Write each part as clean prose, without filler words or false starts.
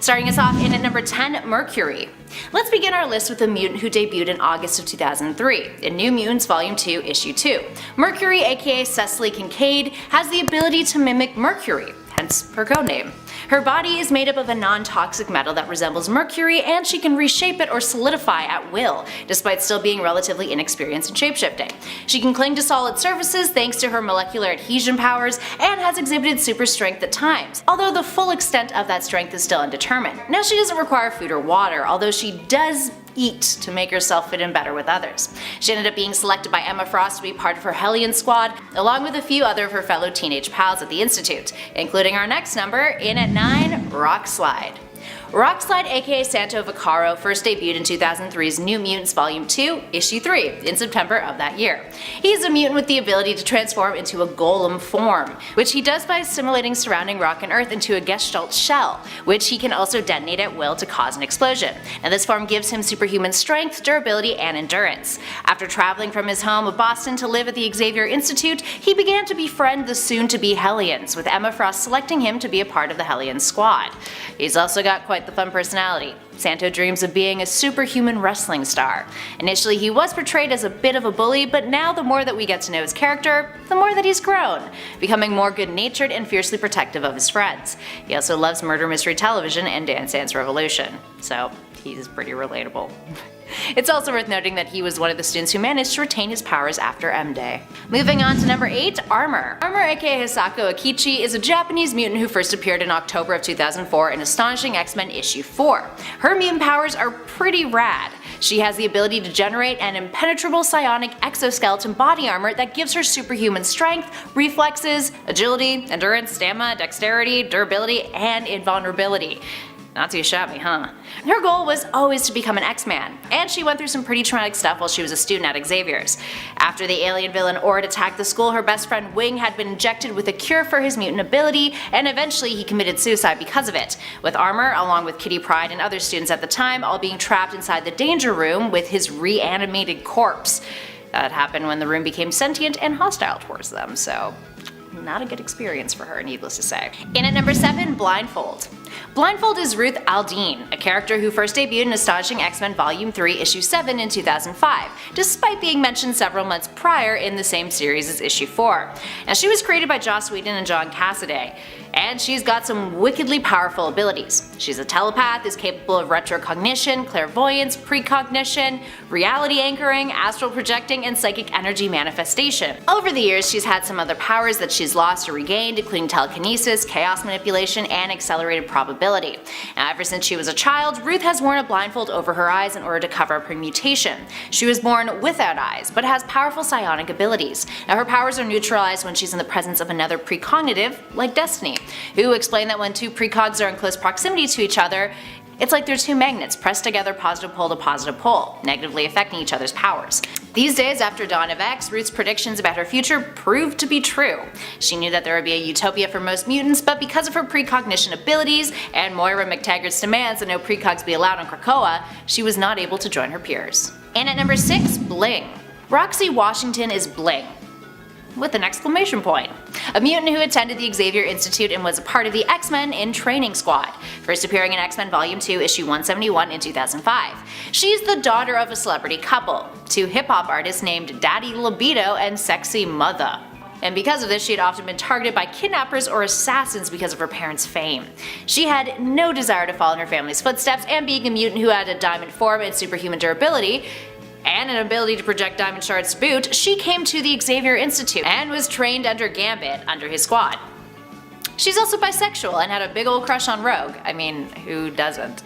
Starting us off in at number 10, Mercury. Let's begin our list with a mutant who debuted in August of 2003 in New Mutants Volume 2, Issue 2. Mercury, aka Cecily Kincaid, has the ability to mimic mercury, hence her codename. Her body is made up of a non-toxic metal that resembles mercury, and she can reshape it or solidify at will, despite still being relatively inexperienced in shapeshifting. She can cling to solid surfaces thanks to her molecular adhesion powers, and has exhibited super strength at times, although the full extent of that strength is still undetermined. Now, she doesn't require food or water, although she does eat to make herself fit in better with others. She ended up being selected by Emma Frost to be part of her Hellions squad, along with a few other of her fellow teenage pals at the Institute, including our next number, in at 9, Rockslide. Rockslide, aka Santo Vaccaro, first debuted in 2003's New Mutants Volume 2, Issue 3, in September of that year. He is a mutant with the ability to transform into a golem form, which he does by assimilating surrounding rock and earth into a Gestalt shell, which he can also detonate at will to cause an explosion. And this form gives him superhuman strength, durability, and endurance. After traveling from his home of Boston to live at the Xavier Institute, he began to befriend the soon-to-be Hellions, with Emma Frost selecting him to be a part of the Hellions squad. He's also got quite the fun personality. Santo dreams of being a superhuman wrestling star. Initially, he was portrayed as a bit of a bully, but now the more that we get to know his character, the more that he's grown, becoming more good-natured and fiercely protective of his friends. He also loves murder mystery television and Dance Dance Revolution, so he's pretty relatable. It's also worth noting that he was one of the students who managed to retain his powers after M-Day. Moving on to number 8, Armor. Armor, aka Hisako Akichi, is a Japanese mutant who first appeared in October of 2004 in Astonishing X-Men Issue 4. Her mutant powers are pretty rad. She has the ability to generate an impenetrable psionic exoskeleton body armor that gives her superhuman strength, reflexes, agility, endurance, stamina, dexterity, durability, and invulnerability. Not too shabby, huh? Her goal was always to become an X-Man, and she went through some pretty traumatic stuff while she was a student at Xavier's. After the alien villain Ord attacked the school, her best friend Wing had been injected with a cure for his mutant ability, and eventually he committed suicide because of it, with Armor, along with Kitty Pryde and other students at the time, all being trapped inside the danger room with his reanimated corpse. That happened when the room became sentient and hostile towards them, so not a good experience for her, needless to say. In at number 7, Blindfold. Blindfold is Ruth Aldine, a character who first debuted in Astonishing X-Men Volume 3, Issue 7 in 2005, despite being mentioned several months prior in the same series as Issue 4. Now, she was created by Joss Whedon and John Cassaday, and she's got some wickedly powerful abilities. She's a telepath, is capable of retrocognition, clairvoyance, precognition, reality anchoring, astral projecting, and psychic energy manifestation. Over the years, she's had some other powers that she's lost or regained, including telekinesis, chaos manipulation, and accelerated probability. Now, ever since she was a child, Ruth has worn a blindfold over her eyes in order to cover up her mutation. She was born without eyes, but has powerful psionic abilities. Now, her powers are neutralized when she's in the presence of another precognitive, like Destiny, who explained that when two precogs are in close proximity to each other, it's like they're two magnets pressed together positive pole to positive pole, negatively affecting each other's powers. These days, after Dawn of X, Ruth's predictions about her future proved to be true. She knew that there would be a utopia for most mutants, but because of her precognition abilities and Moira Mctaggart's demands that no precogs be allowed on Krakoa, she was not able to join her peers. And at number 6, Bling. Roxy Washington is Bling, with an exclamation point. A mutant who attended the Xavier Institute and was a part of the X-Men in Training Squad, first appearing in X-Men Volume 2, Issue 171 in 2005. She's the daughter of a celebrity couple, two hip-hop artists named Daddy Libido and Sexy Mother. And because of this, she had often been targeted by kidnappers or assassins because of her parents' fame. She had no desire to follow in her family's footsteps, and being a mutant who had a diamond form and superhuman durability, and an ability to project diamond shards to boot, she came to the Xavier Institute and was trained under Gambit, under his squad. She's also bisexual and had a big old crush on Rogue. I mean, who doesn't?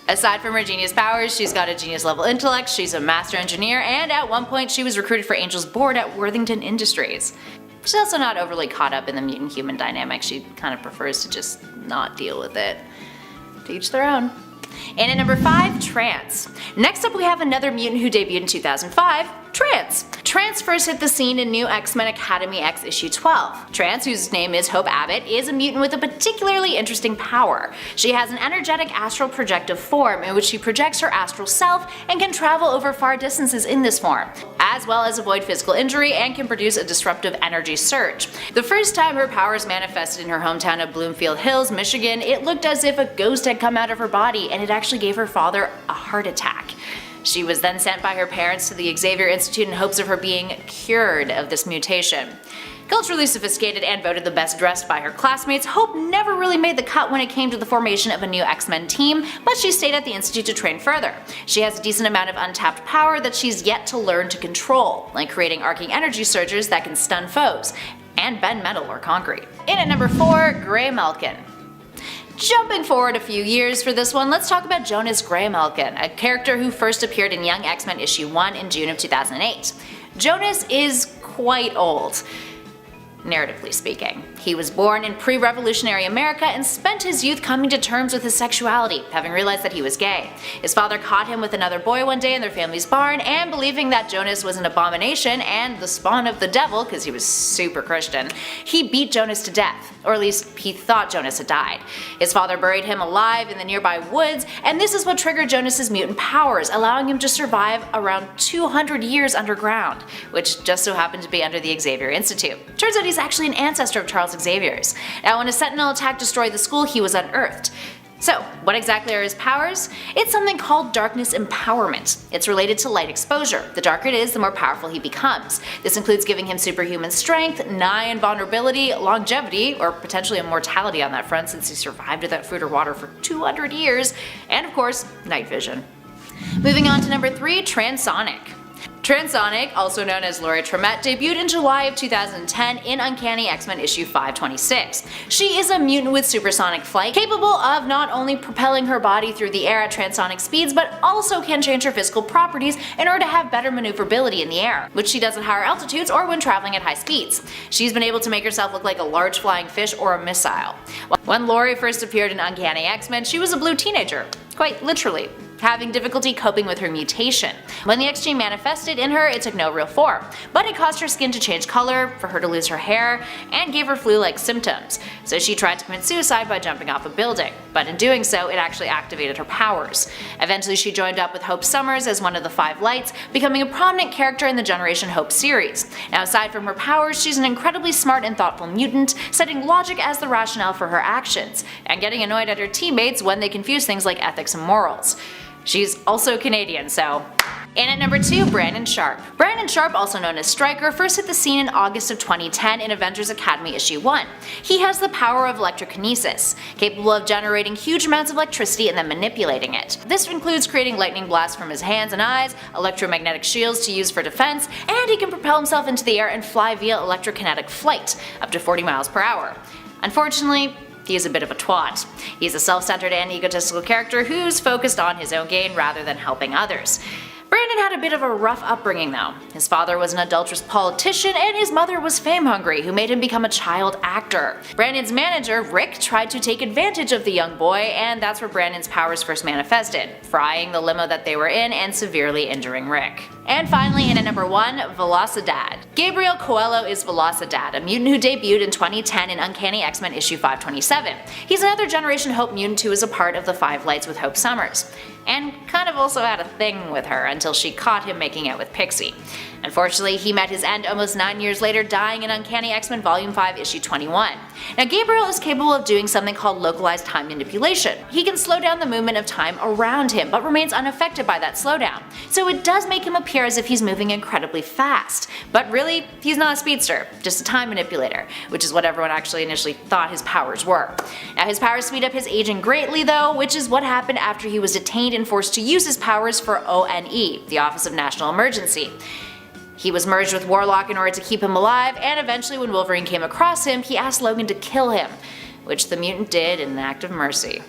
Aside from her genius powers, she's got a genius level intellect, she's a master engineer, and at one point she was recruited for Angel's board at Worthington Industries. She's also not overly caught up in the mutant-human dynamic, she kind of prefers to just not deal with it. To each their own. And at number 5, Trance. Next up we have another mutant who debuted in 2005, Trance. Trance first hit the scene in New X-Men Academy X issue 12. Trance, whose name is Hope Abbott, is a mutant with a particularly interesting power. She has an energetic astral projective form in which she projects her astral self and can travel over far distances in this form. as well as avoid physical injury and can produce a disruptive energy surge. The first time her powers manifested in her hometown of Bloomfield Hills, Michigan, it looked as if a ghost had come out of her body, and it actually gave her father a heart attack. She was then sent by her parents to the Xavier Institute in hopes of her being cured of this mutation. Culturally sophisticated and voted the best dressed by her classmates, Hope never really made the cut when it came to the formation of a new X-Men team, but she stayed at the Institute to train further. She has a decent amount of untapped power that she's yet to learn to control, like creating arcing energy surges that can stun foes, and bend metal or concrete. In at number 4, Grey Malkin. Jumping forward a few years for this one, let's talk about Jonas Grey Malkin, a character who first appeared in Young X-Men issue 1 in June of 2008. Jonas is quite old, narratively speaking. He was born in pre-revolutionary America and spent his youth coming to terms with his sexuality, having realized that he was gay. His father caught him with another boy one day in their family's barn, and believing that Jonas was an abomination and the spawn of the devil because he was super Christian, he beat Jonas to death, or at least he thought Jonas had died. His father buried him alive in the nearby woods, and this is what triggered Jonas's mutant powers, allowing him to survive around 200 years underground, which just so happened to be under the Xavier Institute. Turns out he's actually an ancestor of Charles Xavier's. Now, when a Sentinel attack destroyed the school, he was unearthed. So, what exactly are his powers? It's something called darkness empowerment. It's related to light exposure. The darker it is, the more powerful he becomes. This includes giving him superhuman strength, nigh invulnerability, longevity, or potentially immortality on that front since he survived without food or water for 200 years, and of course, night vision. Moving on to number 3, Transonic. Transonic, also known as Laurie Tremette, debuted in July of 2010 in Uncanny X-Men issue 526. She is a mutant with supersonic flight, capable of not only propelling her body through the air at transonic speeds, but also can change her physical properties in order to have better maneuverability in the air, which she does at higher altitudes or when traveling at high speeds. She's been able to make herself look like a large flying fish or a missile. When Laurie first appeared in Uncanny X-Men, she was a blue teenager, quite literally, having difficulty coping with her mutation. When the X gene manifested in her, it took no real form, but it caused her skin to change color, for her to lose her hair, and gave her flu-like symptoms. So she tried to commit suicide by jumping off a building, but in doing so, it actually activated her powers. Eventually, she joined up with Hope Summers as one of the 5 Lights, becoming a prominent character in the Generation Hope series. Now, aside from her powers, she's an incredibly smart and thoughtful mutant, citing logic as the rationale for her actions, and getting annoyed at her teammates when they confuse things like ethics and morals. She's also Canadian, so. In at number 2, Brandon Sharp. Brandon Sharp, also known as Stryker, first hit the scene in August of 2010 in Avengers Academy issue 1. He has the power of electrokinesis, capable of generating huge amounts of electricity and then manipulating it. This includes creating lightning blasts from his hands and eyes, electromagnetic shields to use for defense, and he can propel himself into the air and fly via electrokinetic flight, up to 40 miles per hour. Unfortunately, he is a bit of a twat. He's a self-centered and egotistical character who's focused on his own gain rather than helping others. Brandon had a bit of a rough upbringing though. His father was an adulterous politician and his mother was fame-hungry, who made him become a child actor. Brandon's manager, Rick, tried to take advantage of the young boy, and that's where Brandon's powers first manifested, frying the limo that they were in and severely injuring Rick. And finally, in at number 1, Velocidad. Gabriel Coelho is Velocidad, a mutant who debuted in 2010 in Uncanny X-Men issue 527. He's another Generation Hope mutant who is a part of the 5 Lights with Hope Summers, and kind of also had a thing with her until she caught him making out with Pixie. Unfortunately, he met his end almost 9 years later, dying in Uncanny X-Men Volume 5 issue 21. Now, Gabriel is capable of doing something called localized time manipulation. He can slow down the movement of time around him, but remains unaffected by that slowdown. So it does make him appear as if he's moving incredibly fast. But really, he's not a speedster, just a time manipulator, which is what everyone actually initially thought his powers were. Now, his powers speed up his aging greatly though, which is what happened after he was detained and forced to use his powers for ONE, the Office of National Emergency. He was merged with Warlock in order to keep him alive, and eventually when Wolverine came across him, he asked Logan to kill him, which the mutant did in an act of mercy.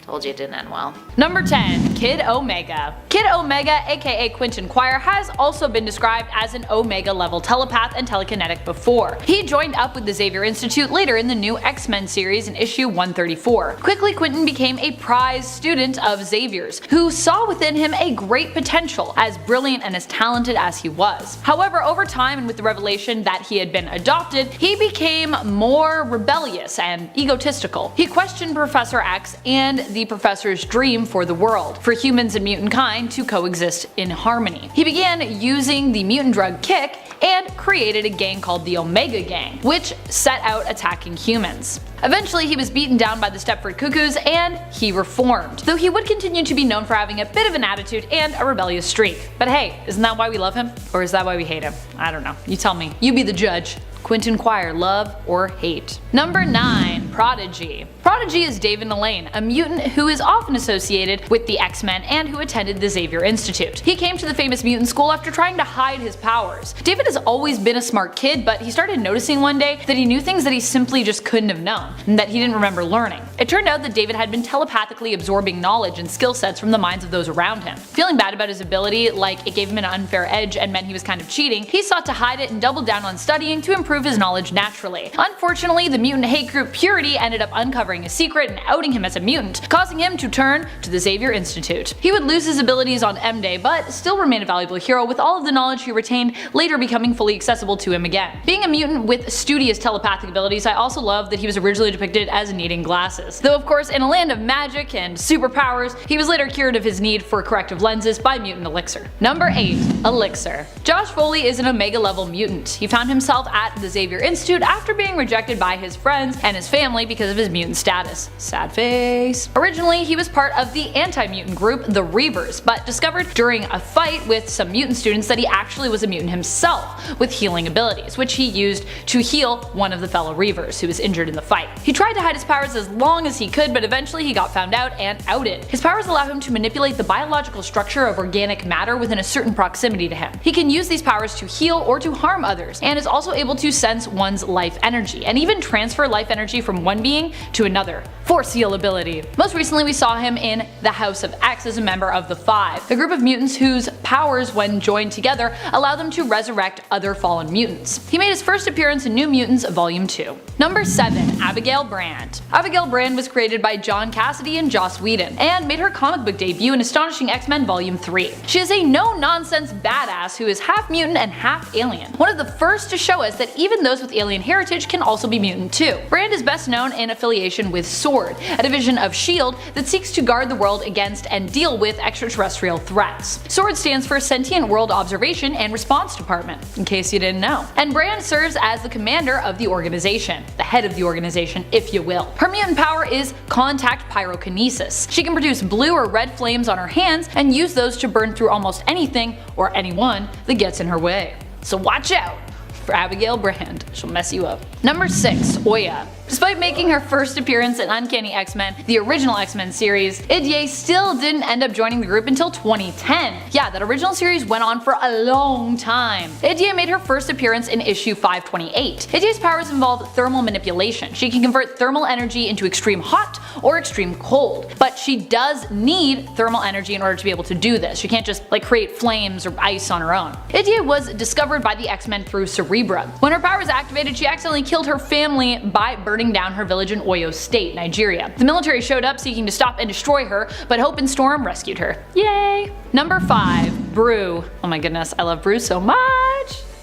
Told you it didn't end well. Number 10. Kid Omega. Kid Omega, aka Quentin Quire, has also been described as an Omega level telepath and telekinetic before. He joined up with the Xavier Institute later in the new X-Men series in issue 134. Quickly, Quentin became a prized student of Xavier's, who saw within him a great potential, as brilliant and as talented as he was. However, over time and with the revelation that he had been adopted, he became more rebellious and egotistical. He questioned Professor X and the professor's dream for the world, for humans and mutant kind to coexist in harmony. He began using the mutant drug Kick and created a gang called the Omega Gang, which set out attacking humans. Eventually he was beaten down by the Stepford Cuckoos and he reformed, though he would continue to be known for having a bit of an attitude and a rebellious streak. But hey, isn't that why we love him? Or is that why we hate him? I don't know. You tell me. You be the judge. Quentin Quire, love or hate? Number 9. Prodigy. Prodigy is David Elaine, a mutant who is often associated with the X-Men and who attended the Xavier Institute. He came to the famous mutant school after trying to hide his powers. David has always been a smart kid, but he started noticing one day that he knew things that he simply just couldn't have known, and that he didn't remember learning. It turned out that David had been telepathically absorbing knowledge and skill sets from the minds of those around him. Feeling bad about his ability, like it gave him an unfair edge and meant he was kind of cheating, he sought to hide it and doubled down on studying to improve his knowledge naturally. Unfortunately, the mutant hate group Purity ended up uncovering his secret and outing him as a mutant, causing him to turn to the Xavier Institute. He would lose his abilities on M-Day, but still remain a valuable hero with all of the knowledge he retained later becoming fully accessible to him again. Being a mutant with studious telepathic abilities, I also love that he was originally depicted as needing glasses. Though of course in a land of magic and superpowers, he was later cured of his need for corrective lenses by mutant Elixir. Number 8. Elixir. Josh Foley is an Omega level mutant. He found himself at the Xavier Institute after being rejected by his friends and his family because of his mutant status. Sad face. Originally he was part of the anti-mutant group, the Reavers, but discovered during a fight with some mutant students that he actually was a mutant himself with healing abilities, which he used to heal one of the fellow Reavers who was injured in the fight. He tried to hide his powers as long as he could, but eventually he got found out and outed. His powers allow him to manipulate the biological structure of organic matter within a certain proximity to him. He can use these powers to heal or to harm others, and is also able to sense one's life energy, and even transfer life energy from one being to another. Force heal ability. Most recently we saw him in the House of X as a member of the Five, a group of mutants whose powers when joined together allow them to resurrect other fallen mutants. He made his first appearance in New Mutants Volume 2. Number 7. Abigail Brandt. Abigail Brandt was created by John Cassidy and Joss Whedon, and made her comic book debut in Astonishing X-Men Volume 3. She is a no-nonsense badass who is half mutant and half alien. One of the first to show us that even those with alien heritage can also be mutant too. Brandt is best known in affiliation with SWORD, a division of S.H.I.E.L.D. that seeks to guard the world against and deal with extraterrestrial threats. SWORD stands for Sentient World Observation and Response Department, in case you didn't know. And Brandt serves as the commander of the organization, the head of the organization, if you will. Her mutant power is contact pyrokinesis. She can produce blue or red flames on her hands and use those to burn through almost anything or anyone that gets in her way. So watch out for Abigail Brandt, she'll mess you up. Number 6. Oya. Despite making her first appearance in Uncanny X-Men, the original X-Men series, Hijack still didn't end up joining the group until 2010. Yeah, that original series went on for a long time. Hijack made her first appearance in issue 528. Hijack's powers involve thermal manipulation. She can convert thermal energy into extreme hot or extreme cold, but she does need thermal energy in order to be able to do this. She can't just create flames or ice on her own. Hijack was discovered by the X-Men through Cerebra. When her powers activated, she accidentally killed her family by burning down her village in Oyo State, Nigeria. The military showed up seeking to stop and destroy her, but Hope and Storm rescued her. Yay! Number 5. Brew. Oh my goodness, I love Brew so much.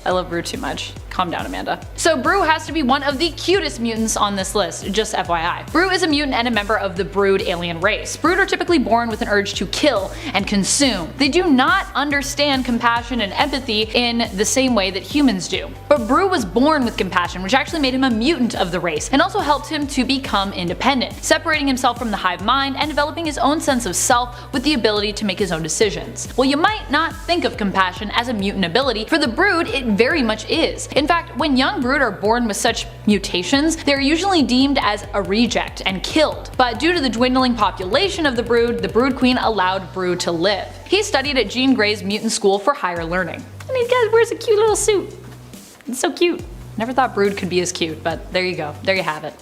I love Brew too much. Calm down, Amanda. So Brew has to be one of the cutest mutants on this list, just FYI. Brew is a mutant and a member of the Brood alien race. Brood are typically born with an urge to kill and consume. They do not understand compassion and empathy in the same way that humans do. But Brew was born with compassion, which actually made him a mutant of the race, and also helped him to become independent, separating himself from the hive mind and developing his own sense of self with the ability to make his own decisions. Well, you might not think of compassion as a mutant ability. For the Brood, it very much is. In fact, when young Brood are born with such mutations, they are usually deemed as a reject and killed. But due to the dwindling population of the Brood Queen allowed Brood to live. He studied at Jean Grey's mutant school for higher learning. And he wears a cute little suit. It's so cute. Never thought Brood could be as cute, but there you go. There you have it.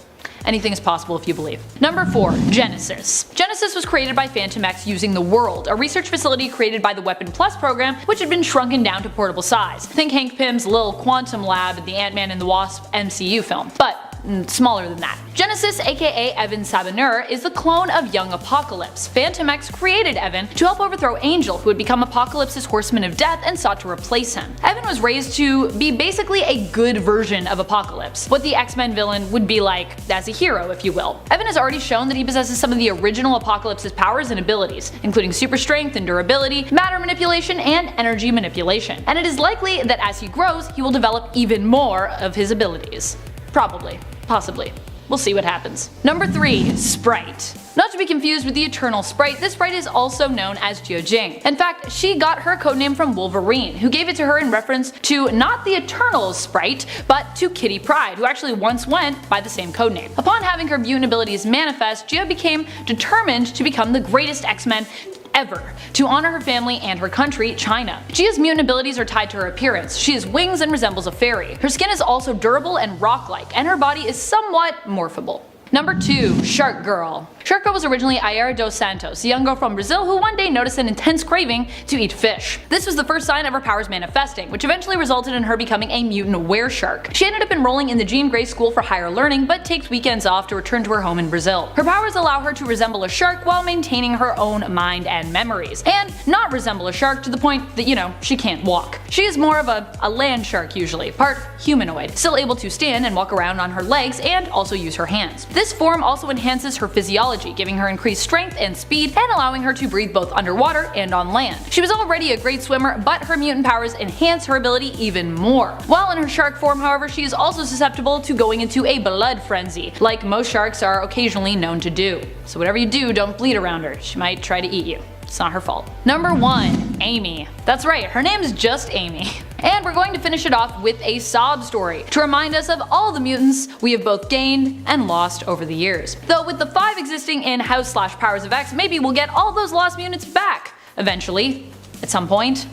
Anything is possible if you believe. Number 4. Genesis. Genesis was created by Phantom X using the World, a research facility created by the Weapon Plus program, which had been shrunken down to portable size. Think Hank Pym's Lil Quantum Lab in the Ant-Man and the Wasp MCU film. But smaller than that. Genesis, aka Evan Sabineur, is the clone of young Apocalypse. Phantom X created Evan to help overthrow Angel, who had become Apocalypse's Horseman of Death and sought to replace him. Evan was raised to be basically a good version of Apocalypse, what the X-Men villain would be like as a hero, if you will. Evan has already shown that he possesses some of the original Apocalypse's powers and abilities, including super strength and durability, matter manipulation, and energy manipulation. And it is likely that as he grows, he will develop even more of his abilities. Probably. Possibly. We'll see what happens. Number 3. Sprite. Not to be confused with the Eternal Sprite, this Sprite is also known as Jiujing. In fact, she got her codename from Wolverine, who gave it to her in reference to not the Eternal Sprite, but to Kitty Pryde, who actually once went by the same codename. Upon having her mutant abilities manifest, Jia became determined to become the greatest X-Men ever, to honor her family and her country, China. Jia's mutant abilities are tied to her appearance. She has wings and resembles a fairy. Her skin is also durable and rock-like, and her body is somewhat morphable. Number 2. Shark Girl. Shark Girl was originally Ayer dos Santos, a young girl from Brazil who one day noticed an intense craving to eat fish. This was the first sign of her powers manifesting, which eventually resulted in her becoming a mutant were-shark. She ended up enrolling in the Jean Grey School for Higher Learning, but takes weekends off to return to her home in Brazil. Her powers allow her to resemble a shark while maintaining her own mind and memories, and not resemble a shark to the point that, she can't walk. She is more of a land shark usually, part humanoid, still able to stand and walk around on her legs and also use her hands. This form also enhances her physiology, giving her increased strength and speed and allowing her to breathe both underwater and on land. She was already a great swimmer, but her mutant powers enhance her ability even more. While in her shark form, however, she is also susceptible to going into a blood frenzy, like most sharks are occasionally known to do. So whatever you do, don't bleed around her. She might try to eat you. It's not her fault. Number 1. Amy. That's right, her name's just Amy. And we're going to finish it off with a sob story, to remind us of all the mutants we have both gained and lost over the years. Though with the 5 existing in House/Powers of X, maybe we'll get all those lost mutants back, eventually, at some point,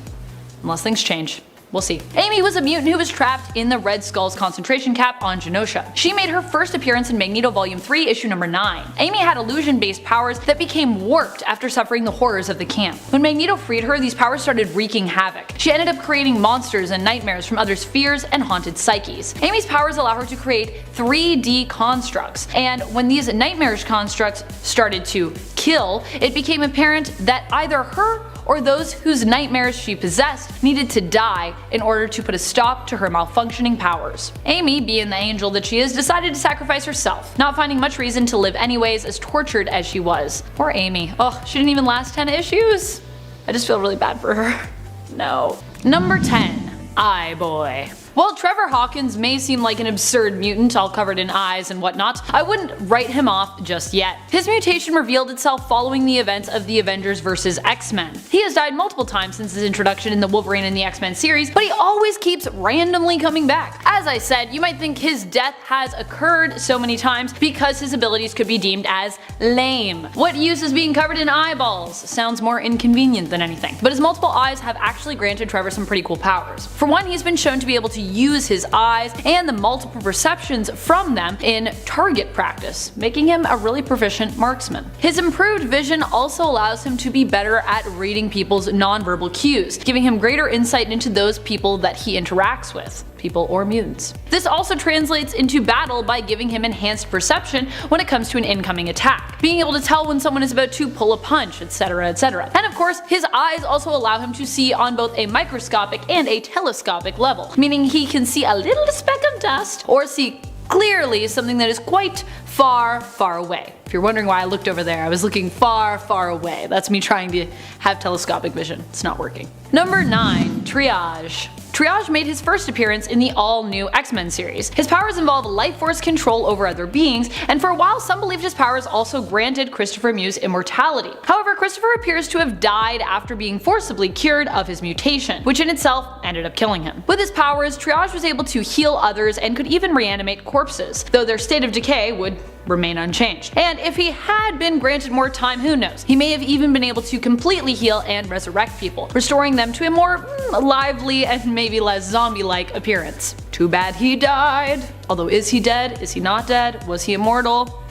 unless things change. We'll see. Amy was a mutant who was trapped in the Red Skull's concentration camp on Genosha. She made her first appearance in Magneto Volume 3, Issue number 9. Amy had illusion-based powers that became warped after suffering the horrors of the camp. When Magneto freed her, these powers started wreaking havoc. She ended up creating monsters and nightmares from others' fears and haunted psyches. Amy's powers allow her to create 3D constructs, and when these nightmarish constructs started to kill, it became apparent that either her or those whose nightmares she possessed needed to die in order to put a stop to her malfunctioning powers. Amy, being the angel that she is, decided to sacrifice herself, not finding much reason to live anyways, as tortured as she was. Poor Amy. Oh, she didn't even last 10 issues. I just feel really bad for her. No. Number 10. Eye Boy. While Trevor Hawkins may seem like an absurd mutant all covered in eyes and whatnot, I wouldn't write him off just yet. His mutation revealed itself following the events of the Avengers vs. X-Men. He has died multiple times since his introduction in the Wolverine and the X-Men series, but he always keeps randomly coming back. As I said, you might think his death has occurred so many times because his abilities could be deemed as lame. What use is being covered in eyeballs? Sounds more inconvenient than anything. But his multiple eyes have actually granted Trevor some pretty cool powers. For one, he's been shown to be able to use his eyes and the multiple perceptions from them in target practice, making him a really proficient marksman. His improved vision also allows him to be better at reading people's nonverbal cues, giving him greater insight into those people that he interacts with. People or mutants. This also translates into battle by giving him enhanced perception when it comes to an incoming attack, being able to tell when someone is about to pull a punch, etc, etc. And of course, his eyes also allow him to see on both a microscopic and a telescopic level, meaning he can see a little speck of dust or see clearly something that is quite far, far away. If you're wondering why I looked over there, I was looking far, far away. That's me trying to have telescopic vision. It's not working. Number 9. Triage. Triage made his first appearance in the all-new X-Men series. His powers involve life force control over other beings, and for a while some believed his powers also granted Christopher Mew's immortality. However, Christopher appears to have died after being forcibly cured of his mutation, which in itself ended up killing him. With his powers, Triage was able to heal others and could even reanimate corpses, though their state of decay would remain unchanged. And if he had been granted more time, who knows? He may have even been able to completely heal and resurrect people, restoring them to a more lively and maybe less zombie-like appearance. Too bad he died. Although, is he dead? Is he not dead? Was he immortal?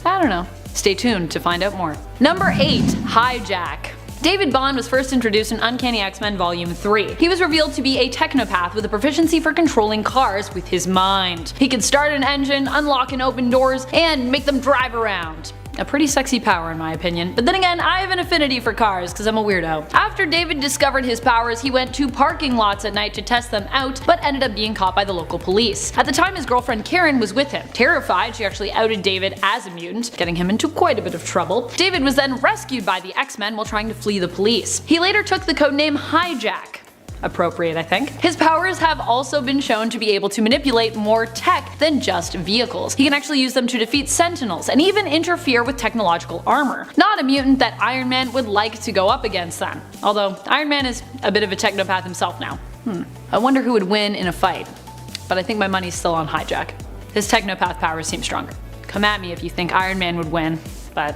I don't know. Stay tuned to find out more. Number 8. Hijack. David Bond was first introduced in Uncanny X-Men Volume 3. He was revealed to be a technopath with a proficiency for controlling cars with his mind. He could start an engine, unlock and open doors, and make them drive around. A pretty sexy power in my opinion, but then again I have an affinity for cars because I'm a weirdo. After David discovered his powers, he went to parking lots at night to test them out, but ended up being caught by the local police. At the time his girlfriend Karen was with him. Terrified, she actually outed David as a mutant, getting him into quite a bit of trouble. David was then rescued by the X-Men while trying to flee the police. He later took the codename Hijack. Appropriate, I think. His powers have also been shown to be able to manipulate more tech than just vehicles. He can actually use them to defeat Sentinels and even interfere with technological armor. Not a mutant that Iron Man would like to go up against then. Although Iron Man is a bit of a technopath himself now. I wonder who would win in a fight. But I think my money's still on Hijack. His technopath powers seem stronger. Come at me if you think Iron Man would win, but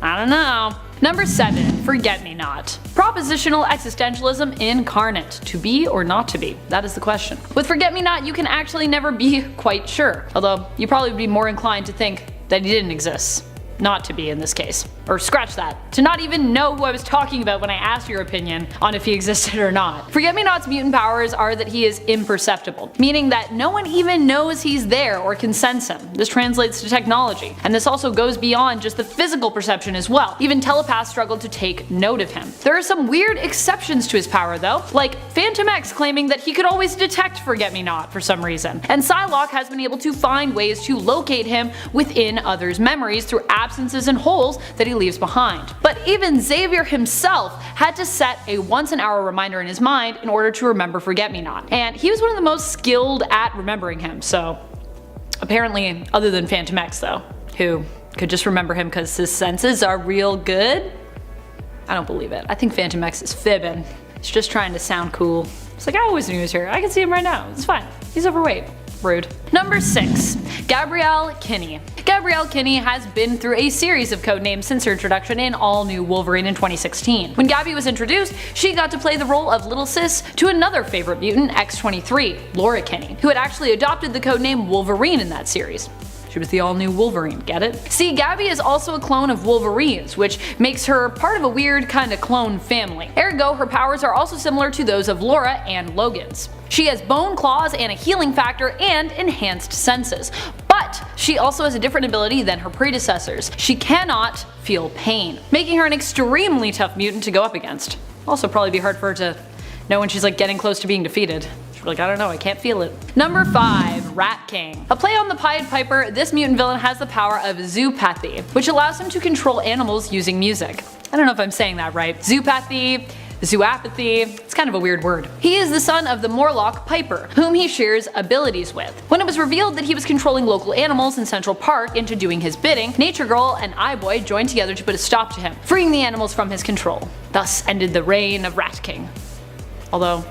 I don't know. Number 7. Forget-Me-Not. Propositional existentialism incarnate. To be or not to be? That is the question. With Forget-Me-Not you can actually never be quite sure, although you probably would be more inclined to think that he didn't exist. Not to be in this case. Or scratch that. To not even know who I was talking about when I asked your opinion on if he existed or not. Forget-Me-Not's mutant powers are that he is imperceptible, meaning that no one even knows he's there or can sense him. This translates to technology, and this also goes beyond just the physical perception as well. Even telepaths struggle to take note of him. There are some weird exceptions to his power though, like Phantom X claiming that he could always detect Forget-Me-Not for some reason, and Psylocke has been able to find ways to locate him within others' memories through absences and holes that he leaves behind. But even Xavier himself had to set a once-an-hour reminder in his mind in order to remember Forget-Me-Not, and he was one of the most skilled at remembering him, so apparently other than Phantom X though, who could just remember him because his senses are real good. I don't believe it. I think Phantom X is fibbing. He's just trying to sound cool. It's like, I always knew he was here. I can see him right now. It's fine. He's overweight. Rude. Number 6. Gabrielle Kinney. Gabrielle Kinney has been through a series of codenames since her introduction in All New Wolverine in 2016. When Gabby was introduced, she got to play the role of Little Sis to another favorite mutant, X-23, Laura Kinney, who had actually adopted the codename Wolverine in that series. She was the all-new Wolverine, get it? See, Gabby is also a clone of Wolverine's, which makes her part of a weird kind of clone family. Ergo, her powers are also similar to those of Laura and Logan's. She has bone claws and a healing factor and enhanced senses. But she also has a different ability than her predecessors. She cannot feel pain, making her an extremely tough mutant to go up against. Also probably be hard for her to know when she's like getting close to being defeated. Like, I don't know, I can't feel it. Number 5. Rat King. A play on the Pied Piper, this mutant villain has the power of zoopathy, which allows him to control animals using music. I don't know if I'm saying that right. Zoopathy, zoopathy, it's kind of a weird word. He is the son of the Morlock Piper, whom he shares abilities with. When it was revealed that he was controlling local animals in Central Park into doing his bidding, Nature Girl and Eye-Boy joined together to put a stop to him, freeing the animals from his control. Thus ended the reign of Rat King. Although,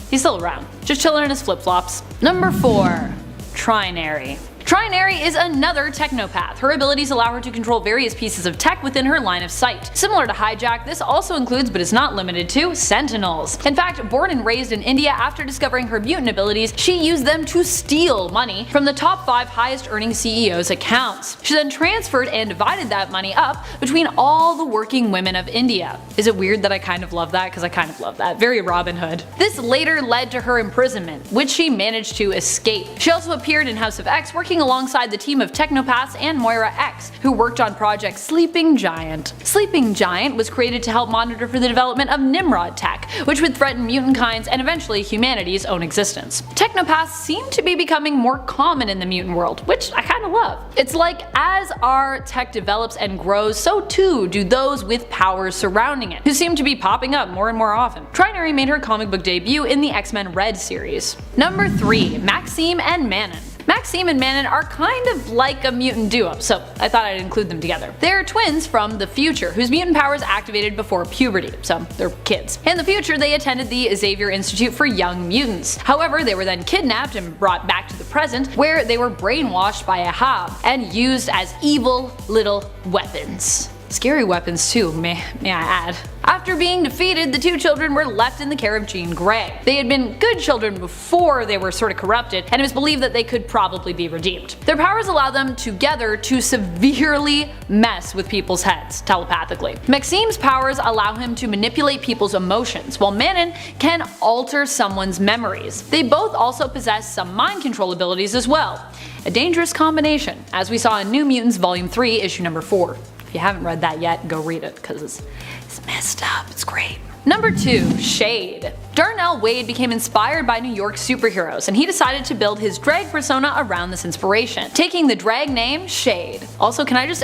he's still around, just chilling in his flip-flops. Number 4. Trinary. Trinary is another technopath. Her abilities allow her to control various pieces of tech within her line of sight. Similar to Hijack, this also includes, but is not limited to, Sentinels. In fact, born and raised in India, after discovering her mutant abilities, she used them to steal money from the top 5 highest earning CEOs' accounts. She then transferred and divided that money up between all the working women of India. Is it weird that I kind of love that? Because I kind of love that. Very Robin Hood. This later led to her imprisonment, which she managed to escape. She also appeared in House of X, working alongside the team of technopaths and Moira X, who worked on Project Sleeping Giant. Sleeping Giant was created to help monitor for the development of Nimrod tech, which would threaten mutant kinds and eventually humanity's own existence. Technopaths seem to be becoming more common in the mutant world, which I kinda love. It's like as our tech develops and grows, so too do those with powers surrounding it, who seem to be popping up more and more often. Trinary made her comic book debut in the X-Men Red series. Number 3. Maxime and Manon. Maxime and Manon are kind of like a mutant duo, so I thought I'd include them together. They're twins from the future, whose mutant powers activated before puberty, so they're kids. In the future, they attended the Xavier Institute for Young Mutants. However, they were then kidnapped and brought back to the present, where they were brainwashed by a Hab and used as evil little weapons. Scary weapons too, may I add. After being defeated, the two children were left in the care of Jean Grey. They had been good children before they were sort of corrupted, and it was believed that they could probably be redeemed. Their powers allow them together to severely mess with people's heads, telepathically. Maxime's powers allow him to manipulate people's emotions, while Manon can alter someone's memories. They both also possess some mind control abilities as well. A dangerous combination, as we saw in New Mutants Volume 3, issue number 4. If you haven't read that yet, go read it, because it's messed up, it's great. Number 2. Shade. Darnell Wade became inspired by New York superheroes, and he decided to build his drag persona around this inspiration, taking the drag name Shade. Also, can I just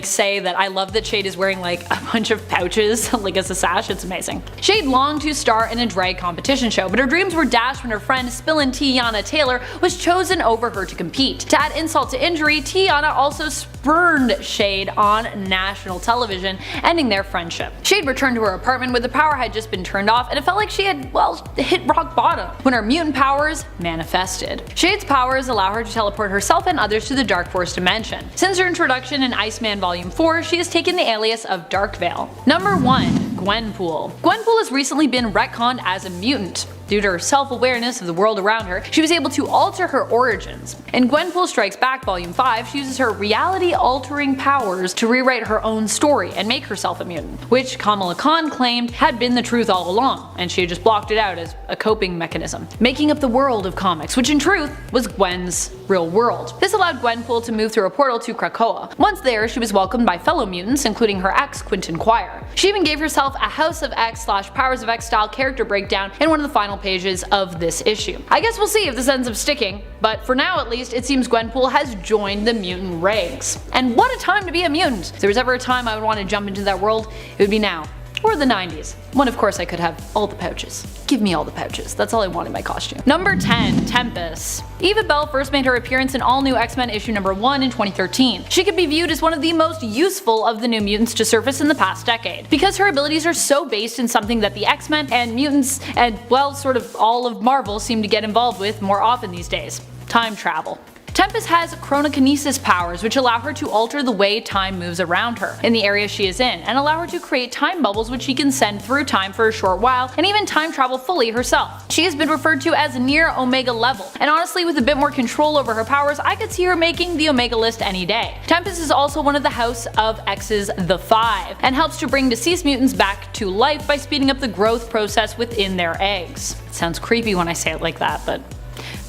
say that I love that Shade is wearing like a bunch of pouches like as a sash, it's amazing. Shade longed to star in a drag competition show, but her dreams were dashed when her friend Spillin' Tiana Taylor was chosen over her to compete. To add insult to injury, Tiana also spurned Shade on national television, ending their friendship. Shade returned to her apartment where the power had just been turned off, and it felt like she had, well, hit rock bottom when her mutant powers manifested. Shade's powers allow her to teleport herself and others to the Dark Force dimension. Since her introduction in Iceman Volume 4, she has taken the alias of Darkveil. Number 1. Gwenpool. Gwenpool has recently been retconned as a mutant. Due to her self-awareness of the world around her, she was able to alter her origins. In Gwenpool Strikes Back Volume 5, she uses her reality-altering powers to rewrite her own story and make herself a mutant, which Kamala Khan claimed had been the truth all along, and she had just blocked it out as a coping mechanism, making up the world of comics, which in truth was Gwen's real world. This allowed Gwenpool to move through a portal to Krakoa. Once there, she was welcomed by fellow mutants, including her ex, Quentin Quire. She even gave herself a House of X / Powers of X style character breakdown in one of the final pages of this issue. I guess we'll see if this ends up sticking, but for now at least, it seems Gwenpool has joined the mutant ranks. And what a time to be a mutant! If there was ever a time I would want to jump into that world, it would be now. Or the 90s, when of course I could have all the pouches. Give me all the pouches, that's all I want in my costume. Number 10. Tempus. Eva Belle first made her appearance in All New X-Men issue number 1 in 2013. She could be viewed as one of the most useful of the New Mutants to surface in the past decade, because her abilities are so based in something that the X-Men and mutants and, well, sort of all of Marvel seem to get involved with more often these days. Time travel. Tempus has chronokinesis powers, which allow her to alter the way time moves around her in the area she is in, and allow her to create time bubbles which she can send through time for a short while, and even time travel fully herself. She has been referred to as near Omega level, and honestly with a bit more control over her powers, I could see her making the Omega list any day. Tempus is also one of the House of X's The Five, and helps to bring deceased mutants back to life by speeding up the growth process within their eggs. It sounds creepy when I say it like that, but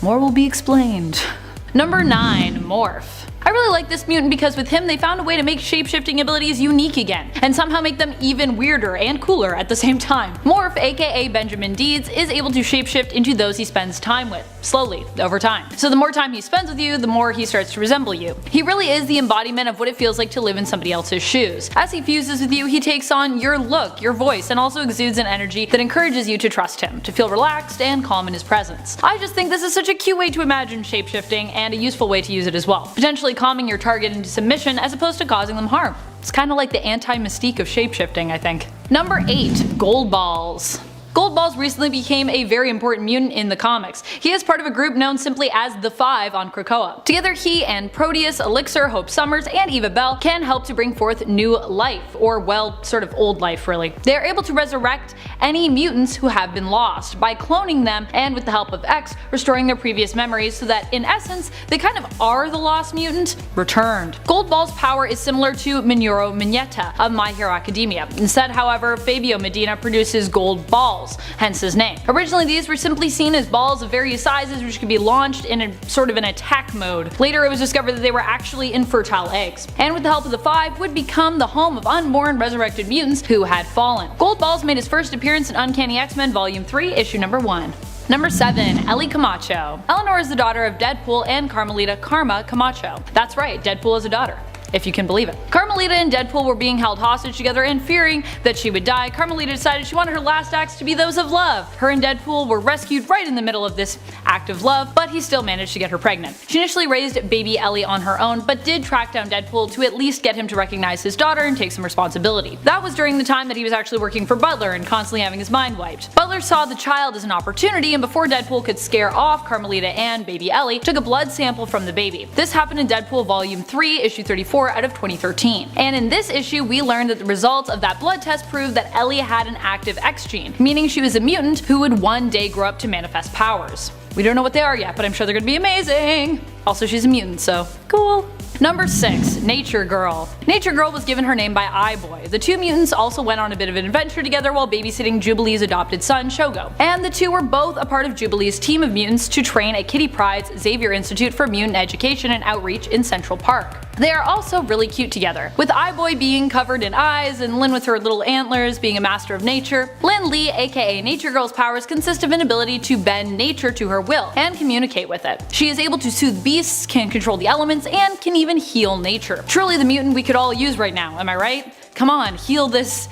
more will be explained. Number 9. Morph. I really like this mutant because with him they found a way to make shapeshifting abilities unique again, and somehow make them even weirder and cooler at the same time. Morph, aka Benjamin Deeds, is able to shapeshift into those he spends time with, slowly, over time. So the more time he spends with you, the more he starts to resemble you. He really is the embodiment of what it feels like to live in somebody else's shoes. As he fuses with you, he takes on your look, your voice, and also exudes an energy that encourages you to trust him, to feel relaxed and calm in his presence. I just think this is such a cute way to imagine shapeshifting, and a useful way to use it as well, potentially calming your target into submission as opposed to causing them harm. It's kinda like the anti-mystique of shapeshifting, I think. Number 8. Gold Balls. Gold Balls recently became a very important mutant in the comics. He is part of a group known simply as The Five on Krakoa. Together he and Proteus, Elixir, Hope Summers, and Eva Belle can help to bring forth new life, or well, sort of old life really. They are able to resurrect any mutants who have been lost by cloning them and with the help of X, restoring their previous memories so that in essence, they kind of are the lost mutant returned. Gold Ball's power is similar to Minoru Mineta of My Hero Academia. Instead, however, Fabio Medina produces gold balls, hence his name. Originally these were simply seen as balls of various sizes which could be launched in a sort of an attack mode. Later it was discovered that they were actually infertile eggs, and with the help of the Five would become the home of unborn resurrected mutants who had fallen. Gold Balls made his first appearance in Uncanny X-Men Volume 3, issue number 1. Number 7. Ellie Camacho. Eleanor is the daughter of Deadpool and Carmelita Karma Camacho. That's right, Deadpool is a daughter, if you can believe it. Carmelita and Deadpool were being held hostage together, and fearing that she would die, Carmelita decided she wanted her last acts to be those of love. Her and Deadpool were rescued right in the middle of this act of love, but he still managed to get her pregnant. She initially raised baby Ellie on her own, but did track down Deadpool to at least get him to recognize his daughter and take some responsibility. That was during the time that he was actually working for Butler and constantly having his mind wiped. Butler saw the child as an opportunity, and before Deadpool could scare off Carmelita and baby Ellie, took a blood sample from the baby. This happened in Deadpool Volume 3, issue 34, 24 out of 2013. And in this issue, we learned that the results of that blood test proved that Ellie had an active X gene, meaning she was a mutant who would one day grow up to manifest powers. We don't know what they are yet, but I'm sure they're gonna be amazing. Also, she's a mutant, so cool. Number 6. Nature Girl. Nature Girl was given her name by iBoy. The two mutants also went on a bit of an adventure together while babysitting Jubilee's adopted son, Shogo. And the two were both a part of Jubilee's team of mutants to train at Kitty Pryde's Xavier Institute for Mutant Education and Outreach in Central Park. They are also really cute together, with iBoy being covered in eyes and Lin with her little antlers being a master of nature. Lin Lee, aka Nature Girl's powers consist of an ability to bend nature to her will and communicate with it. She is able to soothe beasts, can control the elements, and can even heal nature. Truly the mutant we could all use right now, am I right? Come on, heal this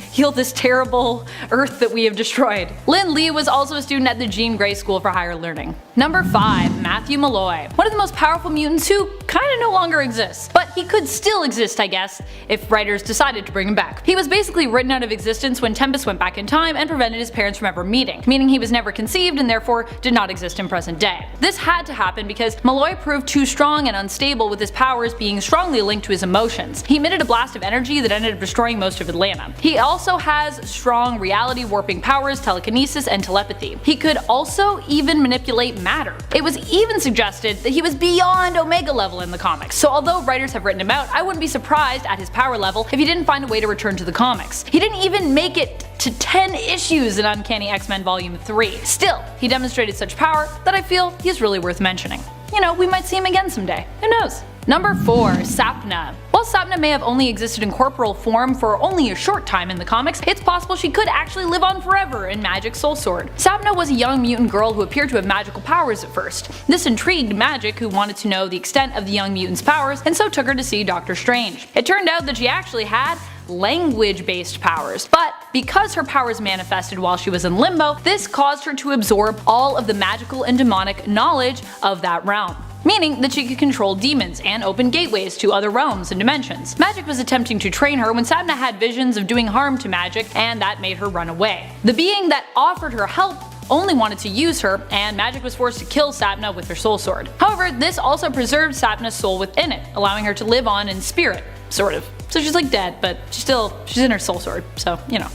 terrible Earth that we have destroyed. Lin Lee was also a student at the Jean Grey School for Higher Learning. Number 5. Matthew Malloy. One of the most powerful mutants who kinda no longer exists. But he could still exist, I guess, if writers decided to bring him back. He was basically written out of existence when Tempus went back in time and prevented his parents from ever meeting, meaning he was never conceived and therefore did not exist in present day. This had to happen because Malloy proved too strong and unstable, with his powers being strongly linked to his emotions. He emitted a blast of energy that ended up destroying most of Atlanta. He also has strong reality warping powers, telekinesis, and telepathy. He could also even manipulate matter. It was even suggested that he was beyond Omega level in the comics, so although writers have written him out, I wouldn't be surprised at his power level if he didn't find a way to return to the comics. He didn't even make it to 10 issues in Uncanny X-Men Volume 3. Still, he demonstrated such power that I feel he's really worth mentioning. You know, we might see him again someday. Who knows? Number 4. Sapna. While Sapna may have only existed in corporal form for only a short time in the comics, it's possible she could actually live on forever in Magic's Soul Sword. Sapna was a young mutant girl who appeared to have magical powers at first. This intrigued Magic, who wanted to know the extent of the young mutant's powers, and so took her to see Doctor Strange. It turned out that she actually had language-based powers, but because her powers manifested while she was in limbo, this caused her to absorb all of the magical and demonic knowledge of that realm, meaning that she could control demons and open gateways to other realms and dimensions. Magic was attempting to train her when Sapna had visions of doing harm to Magic, and that made her run away. The being that offered her help only wanted to use her, and Magic was forced to kill Sapna with her soul sword. However, this also preserved Sapna's soul within it, allowing her to live on in spirit, sort of. So she's like dead, but she's in her soul sword, so, you know.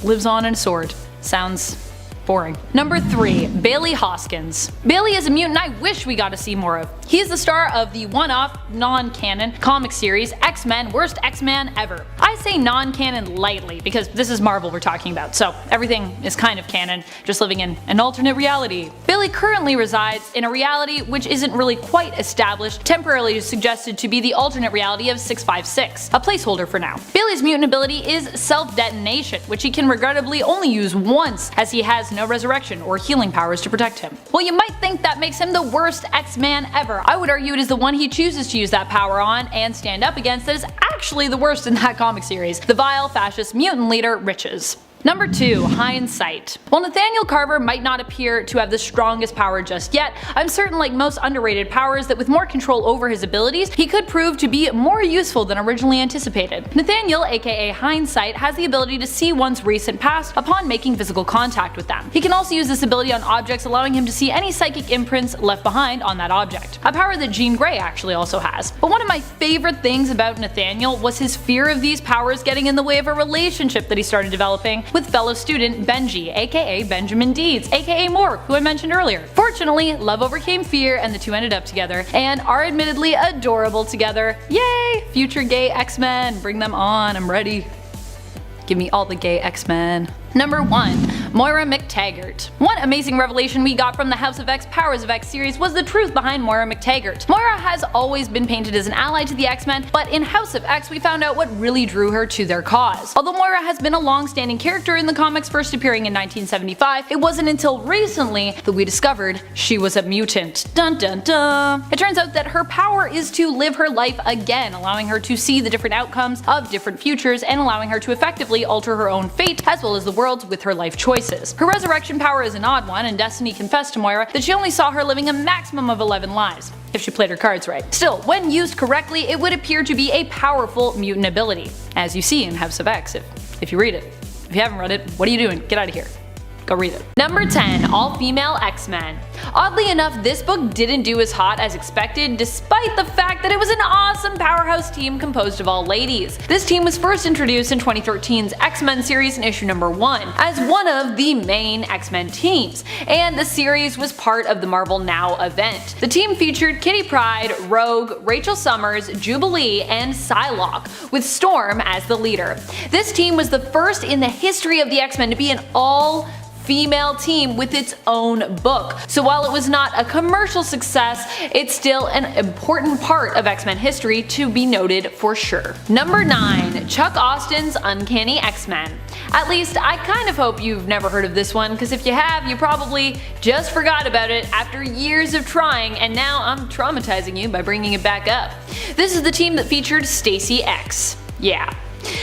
Lives on in a sword. Sounds boring. Number 3. Bailey Hoskins. Bailey is a mutant I wish we got to see more of. He is the star of the one-off, non-canon comic series X-Men Worst X-Man Ever. I say non-canon lightly because this is Marvel we're talking about, so everything is kind of canon, just living in an alternate reality. Bailey currently resides in a reality which isn't really quite established, temporarily suggested to be the alternate reality of 656, a placeholder for now. Bailey's mutant ability is self-detonation, which he can regrettably only use once, as he has no resurrection or healing powers to protect him. While you might think that makes him the worst X-Man ever, I would argue it is the one he chooses to use that power on and stand up against that is actually the worst in that comic series, the vile fascist mutant leader Riches. Number 2. Hindsight. While Nathaniel Carver might not appear to have the strongest power just yet, I'm certain, like most underrated powers, that with more control over his abilities, he could prove to be more useful than originally anticipated. Nathaniel, aka Hindsight, has the ability to see one's recent past upon making physical contact with them. He can also use this ability on objects, allowing him to see any psychic imprints left behind on that object, a power that Jean Grey actually also has. But one of my favorite things about Nathaniel was his fear of these powers getting in the way of a relationship that he started developing with fellow student Benji, aka Benjamin Deeds, aka Morph, who I mentioned earlier. Fortunately, love overcame fear and the two ended up together, and are admittedly adorable together. Yay! Future gay X-Men, bring them on, I'm ready. Give me all the gay X-Men. Number 1. Moira Mctaggart. One amazing revelation we got from the House of X Powers of X series was the truth behind Moira Mctaggart. Moira has always been painted as an ally to the X-Men, but in House of X we found out what really drew her to their cause. Although Moira has been a long-standing character in the comics, first appearing in 1975, it wasn't until recently that we discovered she was a mutant. Dun dun dun! It turns out that her power is to live her life again, allowing her to see the different outcomes of different futures and allowing her to effectively alter her own fate as well as the world's with her life choices. Her resurrection power is an odd one, and Destiny confessed to Moira that she only saw her living a maximum of 11 lives, if she played her cards right. Still, when used correctly, it would appear to be a powerful mutant ability, as you see in House of X if you read it. If you haven't read it, what are you doing? Get out of here. Go read it. Number 10. All-female X-Men. Oddly enough, this book didn't do as hot as expected, despite the fact that it was an awesome powerhouse team composed of all ladies. This team was first introduced in 2013's X-Men series in issue number 1, as one of the main X-Men teams, and the series was part of the Marvel Now event. The team featured Kitty Pryde, Rogue, Rachel Summers, Jubilee, and Psylocke, with Storm as the leader. This team was the first in the history of the X-Men to be an all-female team with its own book. So while it was not a commercial success, it's still an important part of X-Men history to be noted for sure. Number 9. Chuck Austin's Uncanny X-Men. At least, I kind of hope you've never heard of this one, because if you have, you probably just forgot about it after years of trying, and now I'm traumatizing you by bringing it back up. This is the team that featured Stacy X. Yeah.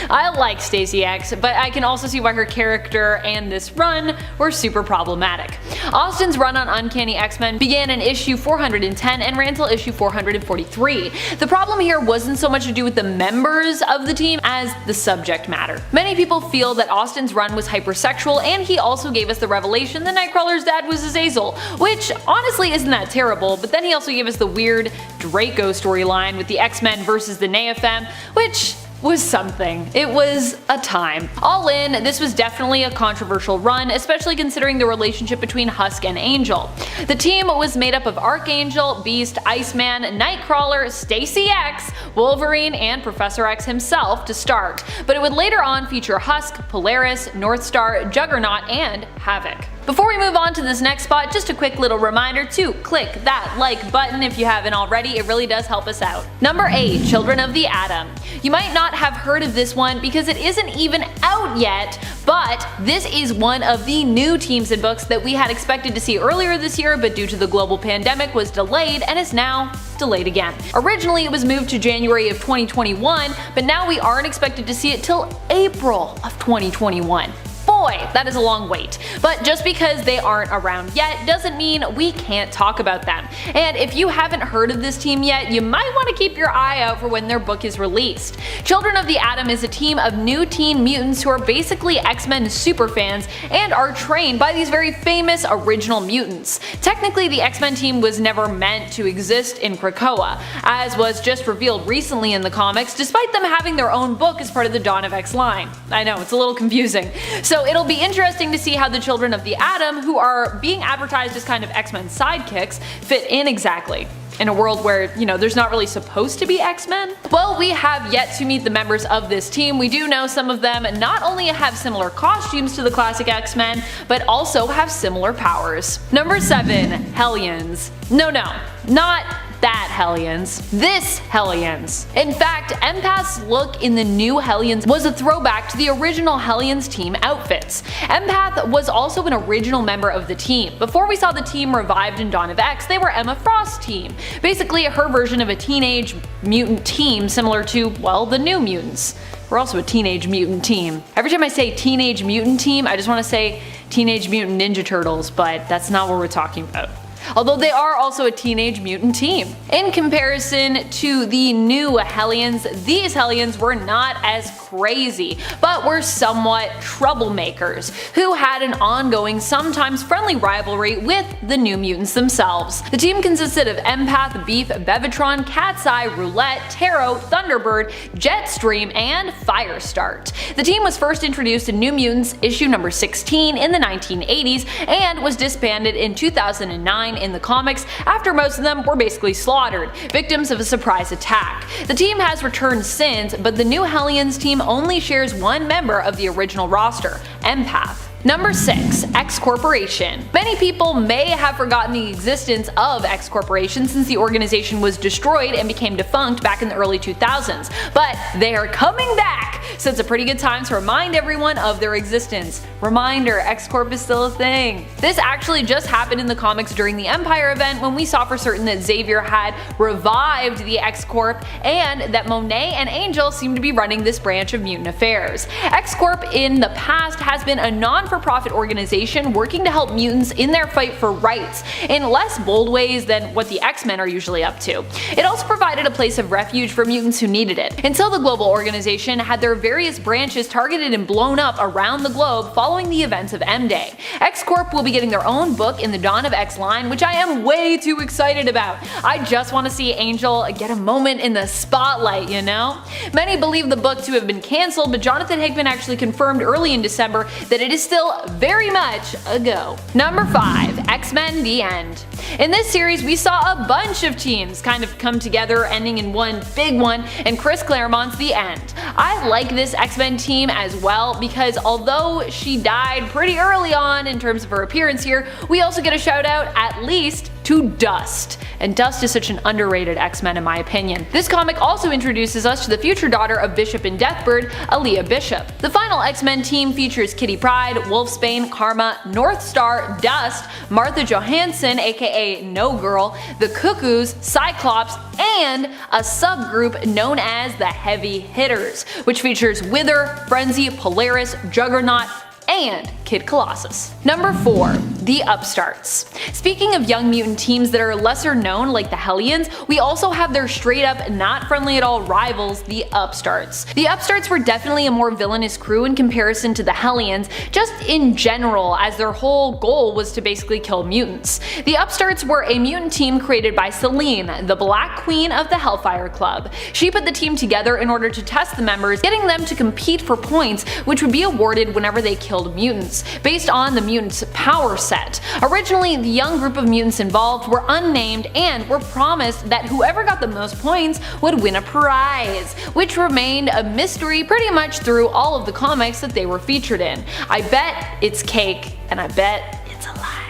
I like Stacy X, but I can also see why her character and this run were super problematic. Austin's run on Uncanny X-Men began in issue 410 and ran till issue 443. The problem here wasn't so much to do with the members of the team as the subject matter. Many people feel that Austin's run was hypersexual, and he also gave us the revelation that Nightcrawler's dad was Azazel, which honestly isn't that terrible, but then he also gave us the weird Draco storyline with the X-Men versus the NeoFem, which was something. It was a time. All in, this was definitely a controversial run, especially considering the relationship between Husk and Angel. The team was made up of Archangel, Beast, Iceman, Nightcrawler, Stacy X, Wolverine, and Professor X himself to start, but it would later on feature Husk, Polaris, Northstar, Juggernaut, and Havoc. Before we move on to this next spot, just a quick little reminder to click that like button if you haven't already, it really does help us out. Number 8. Children of the Atom. You might not have heard of this one because it isn't even out yet, but this is one of the new teams and books that we had expected to see earlier this year, but due to the global pandemic was delayed and is now delayed again. Originally it was moved to January of 2021, but now we aren't expected to see it till April of 2021. Boy, that is a long wait. But just because they aren't around yet doesn't mean we can't talk about them. And if you haven't heard of this team yet, you might want to keep your eye out for when their book is released. Children of the Atom is a team of new teen mutants who are basically X-Men superfans and are trained by these very famous original mutants. Technically, the X-Men team was never meant to exist in Krakoa, as was just revealed recently in the comics, despite them having their own book as part of the Dawn of X line. I know, it's a little confusing. So it'll be interesting to see how the Children of the Atom, who are being advertised as kind of X-Men sidekicks, fit in exactly. In a world where, there's not really supposed to be X-Men? Well, we have yet to meet the members of this team. We do know some of them not only have similar costumes to the classic X-Men, but also have similar powers. Number 7. Hellions. No, not that Hellions. This Hellions. In fact, Empath's look in the new Hellions was a throwback to the original Hellions team outfits. Empath was also an original member of the team. Before we saw the team revived in Dawn of X, they were Emma Frost's team. Basically her version of a teenage mutant team similar to, well, the New Mutants. We're also a Teenage Mutant team. Every time I say Teenage Mutant team, I just want to say Teenage Mutant Ninja Turtles, but that's not what we're talking about. Although they are also a Teenage Mutant team. In comparison to the new Hellions, these Hellions were not as crazy, but were somewhat troublemakers, who had an ongoing, sometimes friendly rivalry with the New Mutants themselves. The team consisted of Empath, Beef, Bevatron, Cat's Eye, Roulette, Taro, Thunderbird, Jetstream, and Firestart. The team was first introduced in New Mutants issue number 16 in the 1980s and was disbanded in 2009 in the comics after most of them were basically slaughtered, victims of a surprise attack. The team has returned since, but the new Hellions team only shares one member of the original roster, Empath. Number 6. X Corporation. Many people may have forgotten the existence of X Corporation since the organization was destroyed and became defunct back in the early 2000s, but they are coming back, so it's a pretty good time to remind everyone of their existence. Reminder, X Corp is still a thing. This actually just happened in the comics during the Empire event when we saw for certain that Xavier had revived the X Corp and that Monet and Angel seem to be running this branch of mutant affairs. X Corp in the past has been a non non-for-profit organization working to help mutants in their fight for rights, in less bold ways than what the X-Men are usually up to. It also provided a place of refuge for mutants who needed it, until the global organization had their various branches targeted and blown up around the globe following the events of M-Day. X-Corp will be getting their own book in the Dawn of X line, which I am way too excited about. I just want to see Angel get a moment in the spotlight, you know? Many believe the book to have been cancelled, but Jonathan Hickman actually confirmed early in December that it is still very much a go. Number 5. X-Men The End. In this series, we saw a bunch of teams kind of come together, ending in one big one, and Chris Claremont's The End. I like this X-Men team as well because although she died pretty early on in terms of her appearance here, we also get a shout out at least to Dust. And Dust is such an underrated X-Men in my opinion. This comic also introduces us to the future daughter of Bishop and Deathbird, Aaliyah Bishop. The final X-Men team features Kitty Pryde, Wolfsbane, Karma, North Star, Dust, Martha Johansson aka No Girl, the Cuckoos, Cyclops, and a subgroup known as the Heavy Hitters, which features Wither, Frenzy, Polaris, Juggernaut, and Kid Colossus. Number 4. The Upstarts. Speaking of young mutant teams that are lesser known like the Hellions, we also have their straight up not friendly at all rivals, the Upstarts. The Upstarts were definitely a more villainous crew in comparison to the Hellions, just in general, as their whole goal was to basically kill mutants. The Upstarts were a mutant team created by Selene, the Black Queen of the Hellfire Club. She put the team together in order to test the members, getting them to compete for points which would be awarded whenever they killed mutants, based on the mutants' power set. Originally, the young group of mutants involved were unnamed and were promised that whoever got the most points would win a prize, which remained a mystery pretty much through all of the comics that they were featured in. I bet it's cake, and I bet it's a lie.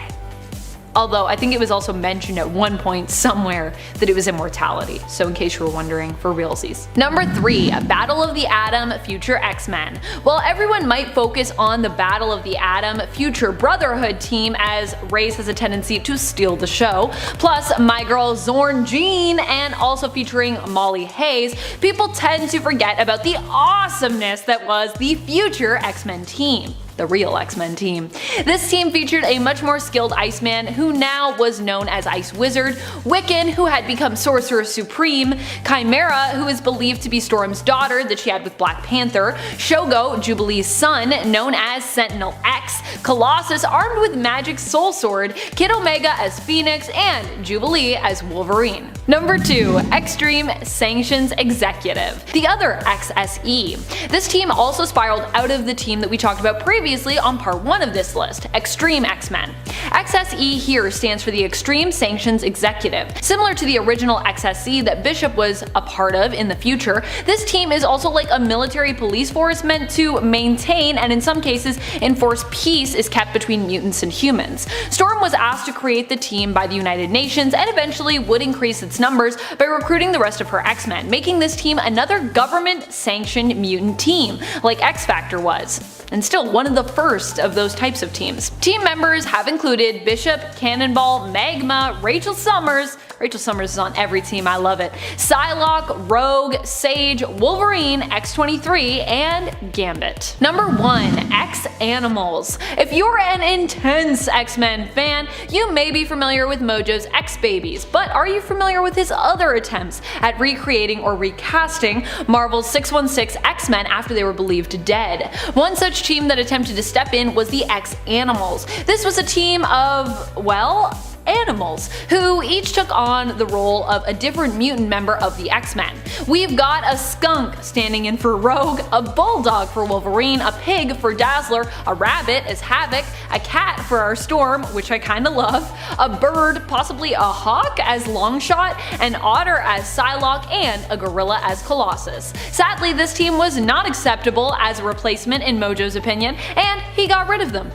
Although I think it was also mentioned at one point somewhere that it was immortality, so in case you were wondering, for realsies. Number 3. Battle of the Atom Future X-Men. While everyone might focus on the Battle of the Atom Future Brotherhood team, as Raze has a tendency to steal the show, plus my girl Zorn Jean, and also featuring Molly Hayes, people tend to forget about the awesomeness that was the Future X-Men team. The real X-Men team. This team featured a much more skilled Iceman, who now was known as Ice Wizard, Wiccan, who had become Sorcerer Supreme, Chimera, who is believed to be Storm's daughter that she had with Black Panther, Shogo, Jubilee's son, known as Sentinel X, Colossus armed with Magic Soul Sword, Kid Omega as Phoenix, and Jubilee as Wolverine. Number 2. Extreme Sanctions Executive. The other XSE. This team also spiraled out of the team that we talked about previously on part 1 of this list, Extreme X-Men. XSE here stands for the Extreme Sanctions Executive. Similar to the original XSE that Bishop was a part of in the future, this team is also like a military police force meant to maintain and in some cases enforce peace is kept between mutants and humans. Storm was asked to create the team by the United Nations and eventually would increase its numbers by recruiting the rest of her X-Men, making this team another government-sanctioned mutant team, like X-Factor was, and still one of the first of those types of teams. Team members have included Bishop, Cannonball, Magma, Rachel Summers is on every team, I love it, Psylocke, Rogue, Sage, Wolverine, X-23, and Gambit. Number 1. X-Animals. If you're an intense X-Men fan, you may be familiar with Mojo's X-Babies, but are you familiar with his other attempts at recreating or recasting Marvel's 616 X-Men after they were believed dead? One such team that attempted to step in was the X-Animals. This was a team of, well, animals, who each took on the role of a different mutant member of the X-Men. We've got a skunk standing in for Rogue, a bulldog for Wolverine, a pig for Dazzler, a rabbit as Havoc, a cat for our Storm, which I kinda love, a bird, possibly a hawk as Longshot, an otter as Psylocke, and a gorilla as Colossus. Sadly, this team was not acceptable as a replacement in Mojo's opinion, and he got rid of them.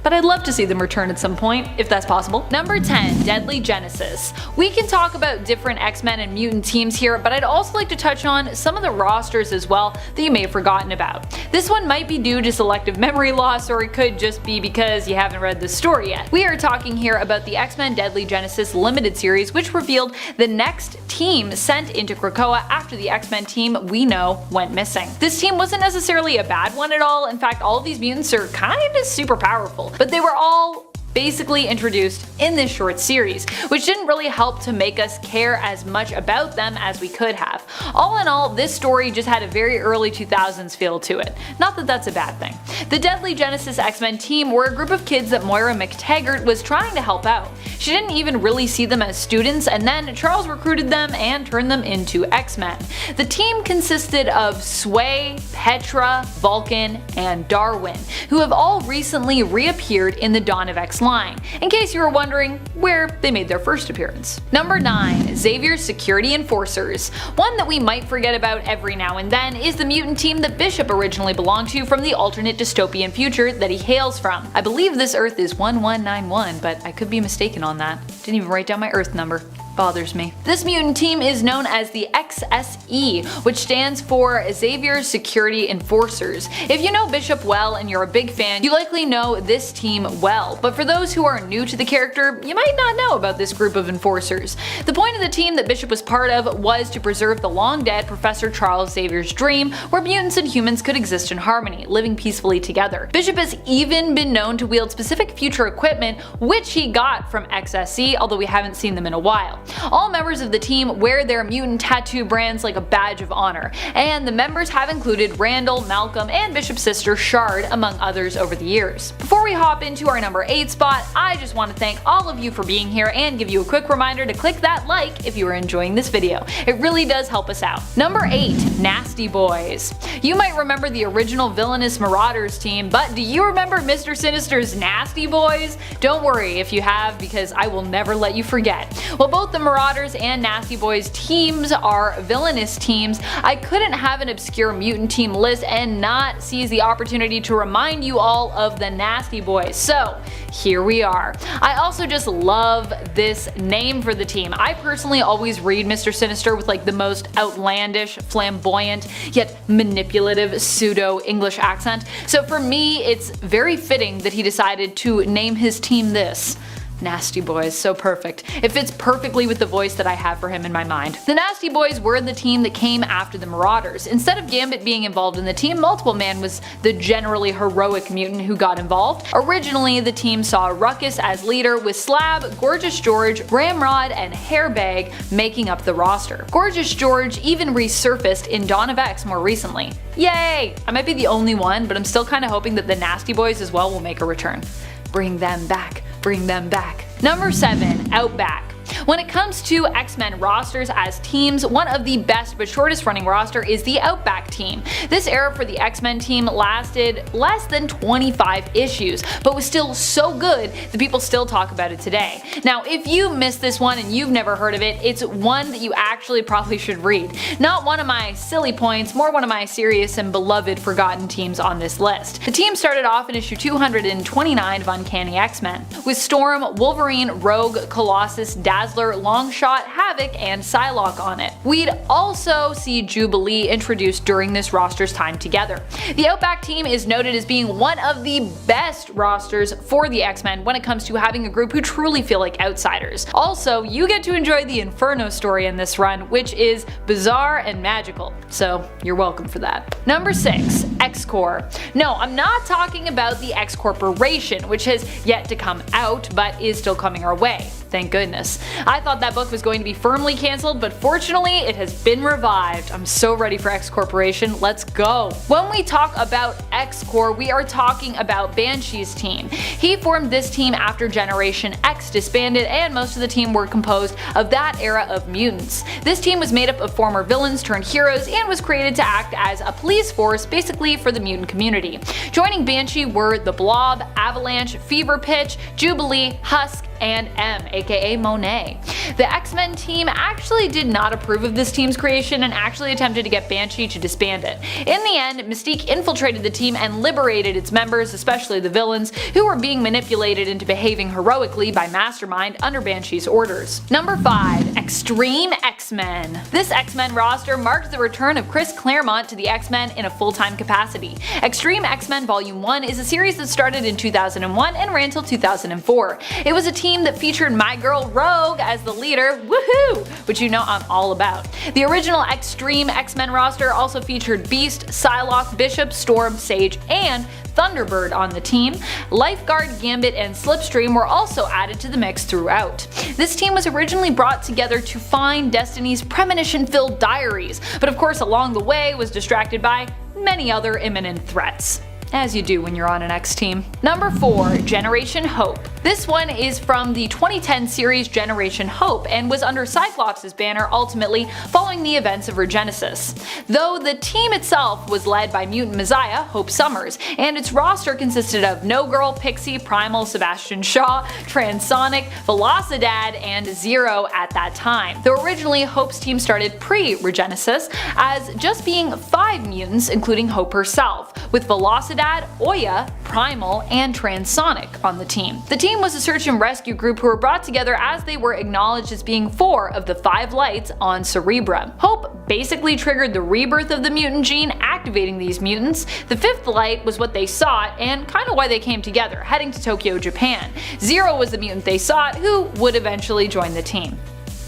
but I'd love to see them return at some point, if that's possible. Number 10, Deadly Genesis. We can talk about different X-Men and mutant teams here, but I'd also like to touch on some of the rosters as well that you may have forgotten about. This one might be due to selective memory loss, or it could just be because you haven't read the story yet. We are talking here about the X-Men Deadly Genesis limited series, which revealed the next team sent into Krakoa after the X-Men team we know went missing. This team wasn't necessarily a bad one at all. In fact, all of these mutants are kinda super powerful, but they were all basically introduced in this short series, which didn't really help to make us care as much about them as we could have. All in all, this story just had a very early 2000s feel to it. Not that that's a bad thing. The Deadly Genesis X-Men team were a group of kids that Moira Mctaggart was trying to help out. She didn't even really see them as students, and then Charles recruited them and turned them into X-Men. The team consisted of Sway, Petra, Vulcan, and Darwin, who have all recently reappeared in the Dawn of X line, in case you were wondering where they made their first appearance. Number 9, Xavier's Security Enforcers. One that we might forget about every now and then is the mutant team that Bishop originally belonged to from the alternate dystopian future that he hails from. I believe this Earth is 1191, but I could be mistaken on that. Didn't even write down my Earth number. Bothers me. This mutant team is known as the XSE, which stands for Xavier's Security Enforcers. If you know Bishop well and you're a big fan, you likely know this team well, but for those who are new to the character, you might not know about this group of enforcers. The point of the team that Bishop was part of was to preserve the long-dead Professor Charles Xavier's dream, where mutants and humans could exist in harmony, living peacefully together. Bishop has even been known to wield specific future equipment, which he got from XSE, although we haven't seen them in a while. All members of the team wear their mutant tattoo brands like a badge of honor, and the members have included Randall, Malcolm, and Bishop's sister Shard, among others over the years. Before we hop into our number 8 spot, I just want to thank all of you for being here and give you a quick reminder to click that like if you are enjoying this video. It really does help us out. Number 8, Nasty Boys. You might remember the original villainous Marauders team, but do you remember Mr. Sinister's Nasty Boys? Don't worry if you have, because I will never let you forget. Well, both the Marauders and Nasty Boys teams are villainous teams. I couldn't have an obscure mutant team list and not seize the opportunity to remind you all of the Nasty Boys, so here we are. I also just love this name for the team. I personally always read Mr. Sinister with like the most outlandish, flamboyant, yet manipulative pseudo-English accent, so for me it's very fitting that he decided to name his team this. Nasty Boys, so perfect. It fits perfectly with the voice that I have for him in my mind. The Nasty Boys were the team that came after the Marauders. Instead of Gambit being involved in the team, Multiple Man was the generally heroic mutant who got involved. Originally, the team saw Ruckus as leader, with Slab, Gorgeous George, Ramrod, and Hairbag making up the roster. Gorgeous George even resurfaced in Dawn of X more recently. Yay! I might be the only one, but I'm still kinda hoping that the Nasty Boys as well will make a return. Bring them back. Bring them back. Number 7, Outback. When it comes to X-Men rosters as teams, one of the best but shortest running roster is the Outback team. This era for the X-Men team lasted less than 25 issues, but was still so good that people still talk about it today. Now, if you missed this one and you've never heard of it, it's one that you actually probably should read. Not one of my silly points, more one of my serious and beloved forgotten teams on this list. The team started off in issue 229 of Uncanny X-Men, with Storm, Wolverine, Rogue, Colossus, Dazzler, Longshot, Havoc, and Psylocke on it. We'd also see Jubilee introduced during this roster's time together. The Outback team is noted as being one of the best rosters for the X-Men when it comes to having a group who truly feel like outsiders. Also, you get to enjoy the Inferno story in this run, which is bizarre and magical, so you're welcome for that. Number 6, X-Corps. No, I'm not talking about the X Corporation, which has yet to come out, but is still coming our way. Thank goodness. I thought that book was going to be firmly cancelled, but fortunately it has been revived. I'm so ready for X Corporation, let's go. When we talk about X-Corps, we are talking about Banshee's team. He formed this team after Generation X disbanded, and most of the team were composed of that era of mutants. This team was made up of former villains turned heroes and was created to act as a police force basically for the mutant community. Joining Banshee were the Blob, Avalanche, Fever Pitch, Jubilee, Husk, and M, aka Monet. The X-Men team actually did not approve of this team's creation and actually attempted to get Banshee to disband it. In the end, Mystique infiltrated the team and liberated its members, especially the villains, who were being manipulated into behaving heroically by Mastermind under Banshee's orders. Number 5. Extreme X-Men. This X-Men roster marked the return of Chris Claremont to the X-Men in a full-time capacity. Extreme X-Men Volume 1 is a series that started in 2001 and ran till 2004. It was a team that featured my girl Rogue as the leader, woohoo, which you know I'm all about. The original Extreme X-Men roster also featured Beast, Psylocke, Bishop, Storm, Sage, and Thunderbird on the team. Lifeguard, Gambit, and Slipstream were also added to the mix throughout. This team was originally brought together to find Destiny's premonition-filled diaries, but of course along the way was distracted by many other imminent threats. As you do when you're on an X team. Number 4. Generation Hope. This one is from the 2010 series Generation Hope and was under Cyclops' banner ultimately following the events of Regenesis. Though the team itself was led by mutant messiah Hope Summers, and its roster consisted of No Girl, Pixie, Primal, Sebastian Shaw, Transonic, Velocidad, and Zero at that time. Though originally Hope's team started pre-Regenesis as just being 5 mutants including Hope herself, with Velocidad, Oya, Primal, and Transonic on the team. The team was a search and rescue group who were brought together as they were acknowledged as being 4 of the 5 lights on Cerebra. Hope basically triggered the rebirth of the mutant gene, activating these mutants. The 5th light was what they sought and kind of why they came together, heading to Tokyo, Japan. Zero was the mutant they sought, who would eventually join the team,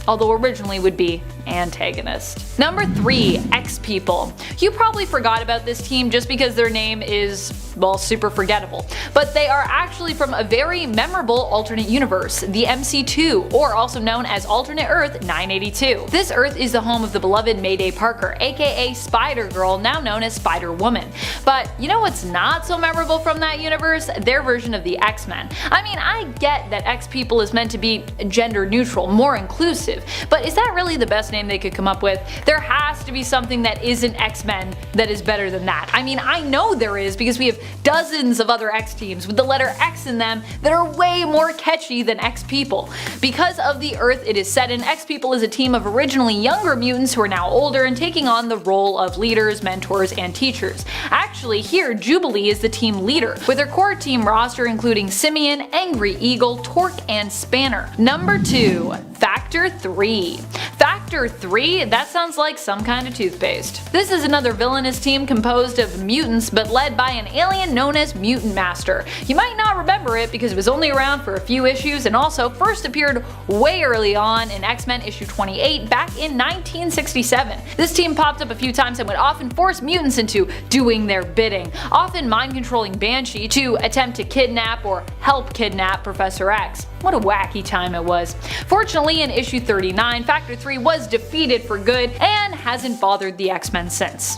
although originally would be antagonist. Number 3. X-People. You probably forgot about this team just because their name is, well, super forgettable, but they are actually from a very memorable alternate universe, the MC2, or also known as Alternate Earth 982. This Earth is the home of the beloved Mayday Parker, aka Spider-Girl, now known as Spider-Woman. But you know what's not so memorable from that universe? Their version of the X-Men. I mean, I get that X-People is meant to be gender neutral, more inclusive, but is that really the best name they could come up with? There has to be something that isn't X-Men that is better than that. I mean, I know there is because we have dozens of other X teams with the letter X in them that are way more catchy than X-People. Because of the Earth it is set in, X-People is a team of originally younger mutants who are now older and taking on the role of leaders, mentors, and teachers. Actually, here Jubilee is the team leader, with her core team roster including Simeon, Angry Eagle, Torque, and Spanner. Number 2. Factor 3. Factor 3? That sounds like some kind of toothpaste. This is another villainous team composed of mutants but led by an alien known as Mutant Master. You might not remember it because it was only around for a few issues and also first appeared way early on in X-Men issue 28 back in 1967. This team popped up a few times and would often force mutants into doing their bidding, often mind-controlling Banshee to attempt to kidnap or help kidnap Professor X. What a wacky time it was. Fortunately, in issue 39, Factor 3 was defeated for good and hasn't bothered the X-Men since.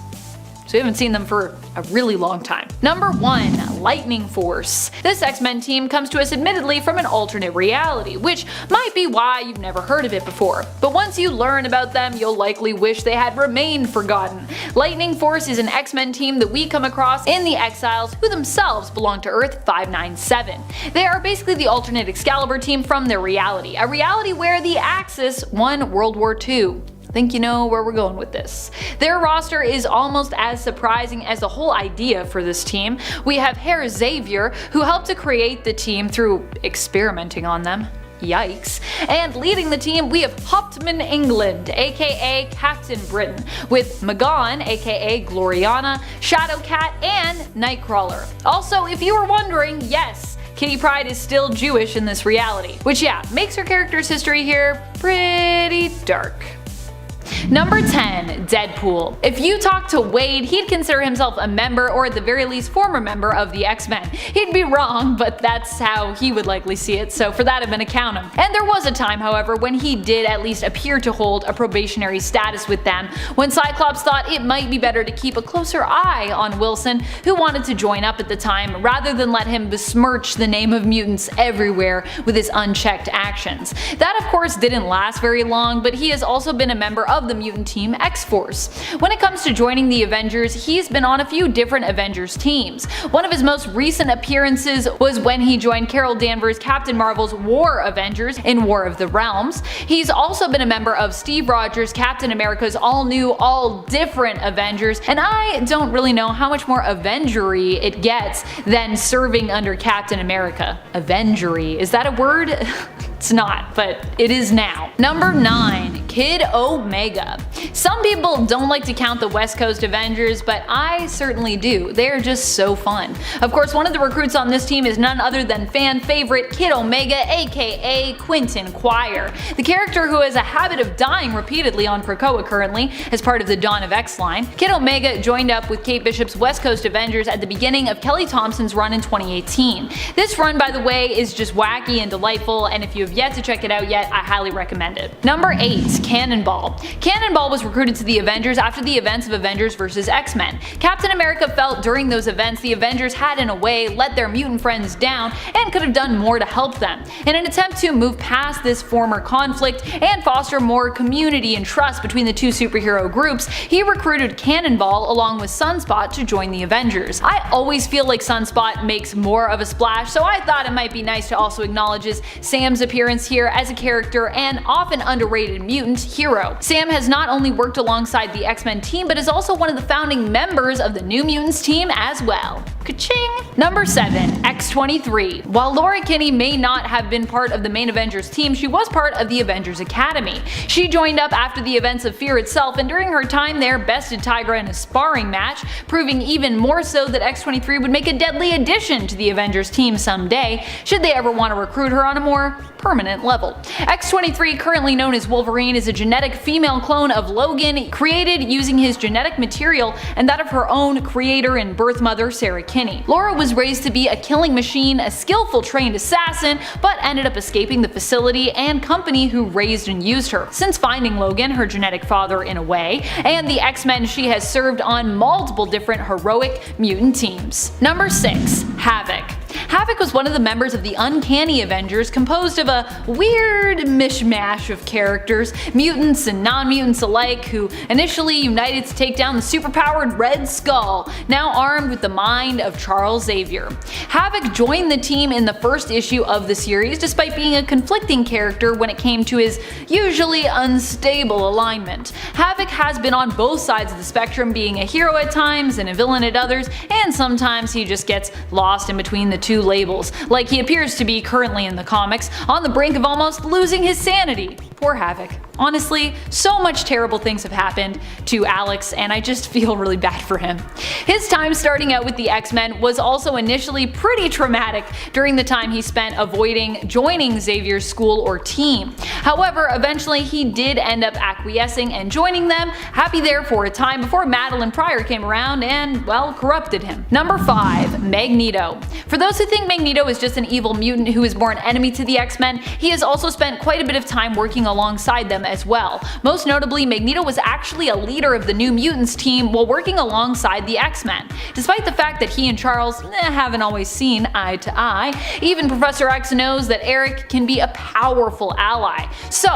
So we haven't seen them for a really long time. Number 1. Lightning Force. This X-Men team comes to us admittedly from an alternate reality, which might be why you've never heard of it before. But once you learn about them, you'll likely wish they had remained forgotten. Lightning Force is an X-Men team that we come across in the Exiles, who themselves belong to Earth 597. They are basically the alternate Excalibur team from their reality, a reality where the Axis won World War II. I think you know where we're going with this. Their roster is almost as surprising as the whole idea for this team. We have Herr Xavier, who helped to create the team through experimenting on them. Yikes. And leading the team we have Hauptmann England, aka Captain Britain, with Magon, aka Gloriana, Shadowcat, and Nightcrawler. Also, if you were wondering, yes, Kitty Pryde is still Jewish in this reality, which yeah, makes her character's history here pretty dark. Number 10. Deadpool. If you talk to Wade, he'd consider himself a member, or at the very least former member, of the X-Men. He'd be wrong, but that's how he would likely see it, so for that I'm gonna count him. And there was a time, however, when he did at least appear to hold a probationary status with them, when Cyclops thought it might be better to keep a closer eye on Wilson, who wanted to join up at the time, rather than let him besmirch the name of mutants everywhere with his unchecked actions. That of course didn't last very long, but he has also been a member of the mutant team X-Force. When it comes to joining the Avengers, he's been on a few different Avengers teams. One of his most recent appearances was when he joined Carol Danvers' Captain Marvel's War Avengers in War of the Realms. He's also been a member of Steve Rogers' Captain America's all-new, all-different Avengers, and I don't really know how much more Avengery it gets than serving under Captain America. Avengery, is that a word? It's not, but it is now. Number 9. Kid Omega. Some people don't like to count the West Coast Avengers, but I certainly do. They're just so fun. Of course, one of the recruits on this team is none other than fan favorite Kid Omega, aka Quentin Quire. The character who has a habit of dying repeatedly on Krakoa currently, as part of the Dawn of X line. Kid Omega joined up with Kate Bishop's West Coast Avengers at the beginning of Kelly Thompson's run in 2018. This run, by the way, is just wacky and delightful, and if you have yet to check it out yet, I highly recommend it. Number 8. Cannonball. Cannonball was recruited to the Avengers after the events of Avengers vs. X-Men. Captain America felt during those events the Avengers had in a way let their mutant friends down and could have done more to help them. In an attempt to move past this former conflict and foster more community and trust between the two superhero groups, he recruited Cannonball along with Sunspot to join the Avengers. I always feel like Sunspot makes more of a splash, so I thought it might be nice to also acknowledge Sam's appearance here as a character and often underrated mutant hero. Sam has not only worked alongside the X-Men team, but is also one of the founding members of the New Mutants team as well. Ka-ching! Number 7. X-23. While Laura Kinney may not have been part of the main Avengers team, she was part of the Avengers Academy. She joined up after the events of Fear itself, and during her time there bested Tigra in a sparring match, proving even more so that X-23 would make a deadly addition to the Avengers team someday, should they ever want to recruit her on a more permanent level. X-23, currently known as Wolverine, is a genetic female clone of Logan, created using his genetic material and that of her own creator and birth mother, Sarah Kinney. Laura was raised to be a killing machine, a skillful trained assassin, but ended up escaping the facility and company who raised and used her. Since finding Logan, her genetic father in a way, and the X-Men, she has served on multiple different heroic mutant teams. Number 6. Havoc. Havoc was one of the members of the Uncanny Avengers, composed of a weird mishmash of characters, mutants and non-mutants alike, who initially united to take down the superpowered Red Skull, now armed with the mind of Charles Xavier. Havoc joined the team in the first issue of the series, despite being a conflicting character when it came to his usually unstable alignment. Havoc has been on both sides of the spectrum, being a hero at times and a villain at others, and sometimes he just gets lost in between the two labels, like he appears to be currently in the comics, on the brink of almost losing his sanity. Poor Havoc. Honestly, so much terrible things have happened to Alex, and I just feel really bad for him. His time starting out with the X-Men was also initially pretty traumatic during the time he spent avoiding joining Xavier's school or team. However, eventually he did end up acquiescing and joining them, happy there for a time before Madeline Pryor came around and, well, corrupted him. Number 5. Magneto. For those who think Magneto is just an evil mutant who is born enemy to the X-Men, he has also spent quite a bit of time working alongside them as well. Most notably, Magneto was actually a leader of the New Mutants team while working alongside the X-Men. Despite the fact that he and Charles haven't always seen eye to eye, even Professor X knows that Eric can be a powerful ally. So,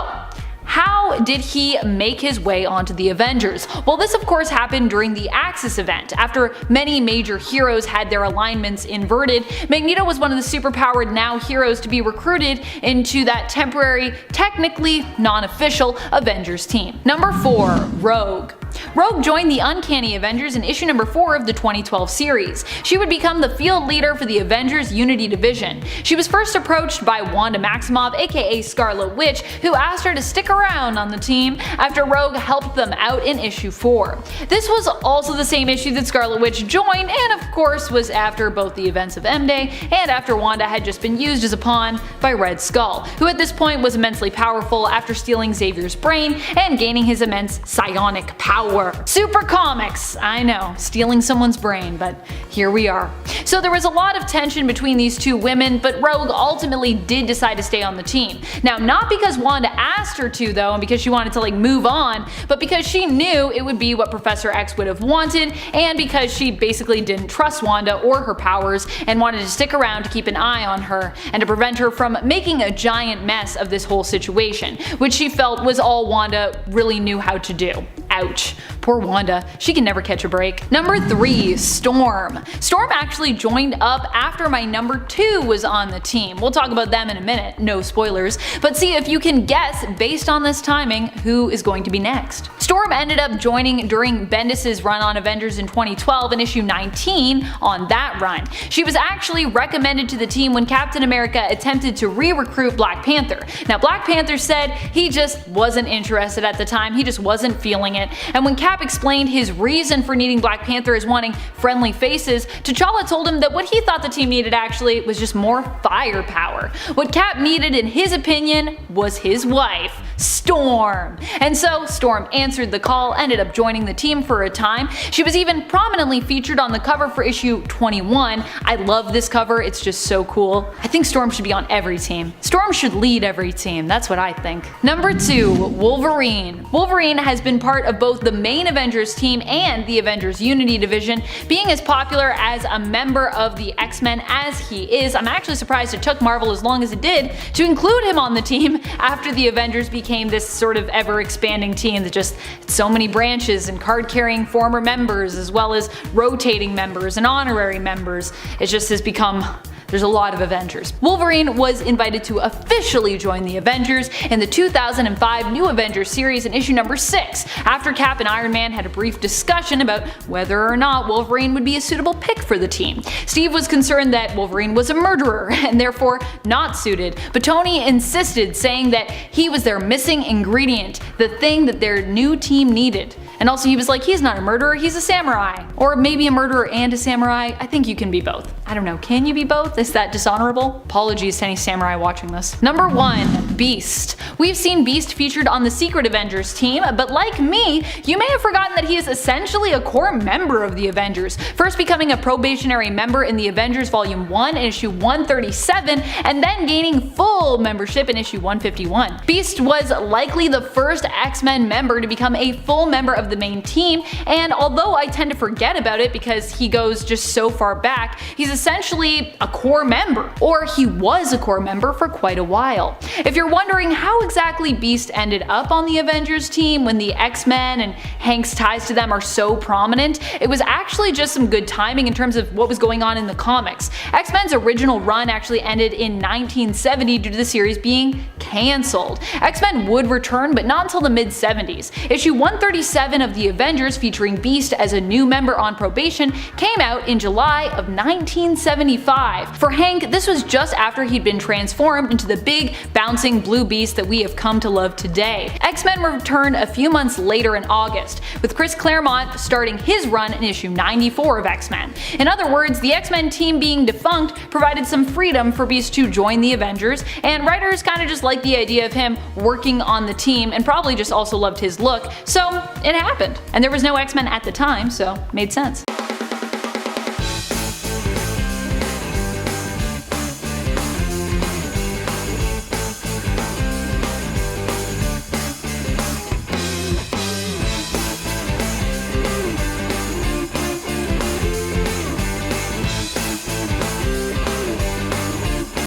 how did he make his way onto the Avengers? Well, this of course happened during the Axis event. After many major heroes had their alignments inverted, Magneto was one of the superpowered now heroes to be recruited into that temporary, technically non-official Avengers team. Number 4. Rogue. Rogue joined the Uncanny Avengers in issue number 4 of the 2012 series. She would become the field leader for the Avengers Unity Division. She was first approached by Wanda Maximoff, aka Scarlet Witch, who asked her to stick around on the team after Rogue helped them out in issue 4. This was also the same issue that Scarlet Witch joined, and of course was after both the events of M-Day and after Wanda had just been used as a pawn by Red Skull, who at this point was immensely powerful after stealing Xavier's brain and gaining his immense psionic power. power. Super comics, I know, stealing someone's brain, but here we are. So there was a lot of tension between these two women, but Rogue ultimately did decide to stay on the team. Now, not because Wanda asked her to though, and because she wanted to move on, but because she knew it would be what Professor X would have wanted, and because she basically didn't trust Wanda or her powers and wanted to stick around to keep an eye on her and to prevent her from making a giant mess of this whole situation, which she felt was all Wanda really knew how to do. Ouch. Poor Wanda. She can never catch a break. Number 3. Storm. Storm actually joined up after my number 2 was on the team. We'll talk about them in a minute, no spoilers, but see if you can guess, based on this timing, who is going to be next. Storm ended up joining during Bendis' run on Avengers in 2012 in issue 19 on that run. She was actually recommended to the team when Captain America attempted to re-recruit Black Panther. Now Black Panther said he just wasn't interested at the time, he just wasn't feeling it, and when Cap explained his reason for needing Black Panther as wanting friendly faces, T'Challa told him that what he thought the team needed actually was just more firepower. What Cap needed in his opinion was his wife, Storm. And so Storm answered the call, ended up joining the team for a time. She was even prominently featured on the cover for issue 21. I love this cover, it's just so cool. I think Storm should be on every team. Storm should lead every team, that's what I think. Number 2. Wolverine. Wolverine has been part of both the main Avengers team and the Avengers Unity division, being as popular as a member of the X-Men as he is. I'm actually surprised it took Marvel as long as it did to include him on the team after the Avengers became this sort of ever-expanding team that just had so many branches and card-carrying former members as well as rotating members and honorary members. It just has become there's a lot of Avengers. Wolverine was invited to officially join the Avengers in the 2005 New Avengers series in issue number 6, after Cap and Iron Man had a brief discussion about whether or not Wolverine would be a suitable pick for the team. Steve was concerned that Wolverine was a murderer and therefore not suited, but Tony insisted, saying that he was their missing ingredient, the thing that their new team needed. And also he was like, he's not a murderer, he's a samurai. Or maybe a murderer and a samurai. I think you can be both. I don't know, can you be both? Is that dishonorable? Apologies to any samurai watching this. Number 1. Beast. We've seen Beast featured on the Secret Avengers team, but like me, you may have forgotten that he is essentially a core member of the Avengers, first becoming a probationary member in the Avengers Volume 1 in issue 137, and then gaining full membership in issue 151. Beast was likely the first X-Men member to become a full member of the main team, and although I tend to forget about it because he goes just so far back, he's essentially a core member, or he was a core member for quite a while. If you're wondering how exactly Beast ended up on the Avengers team when the X-Men and Hank's ties to them are so prominent, it was actually just some good timing in terms of what was going on in the comics. X-Men's original run actually ended in 1970 due to the series being cancelled. X-Men would return, but not until the mid-70s. Issue 137 of the Avengers, featuring Beast as a new member on probation, came out in July of 1975. For Hank, this was just after he'd been transformed into the big, bouncing blue beast that we have come to love today. X-Men returned a few months later in August, with Chris Claremont starting his run in issue 94 of X-Men. In other words, the X-Men team being defunct provided some freedom for Beast to join the Avengers, and writers kinda just liked the idea of him working on the team and probably just also loved his look, so it happened. And there was no X-Men at the time, so made sense.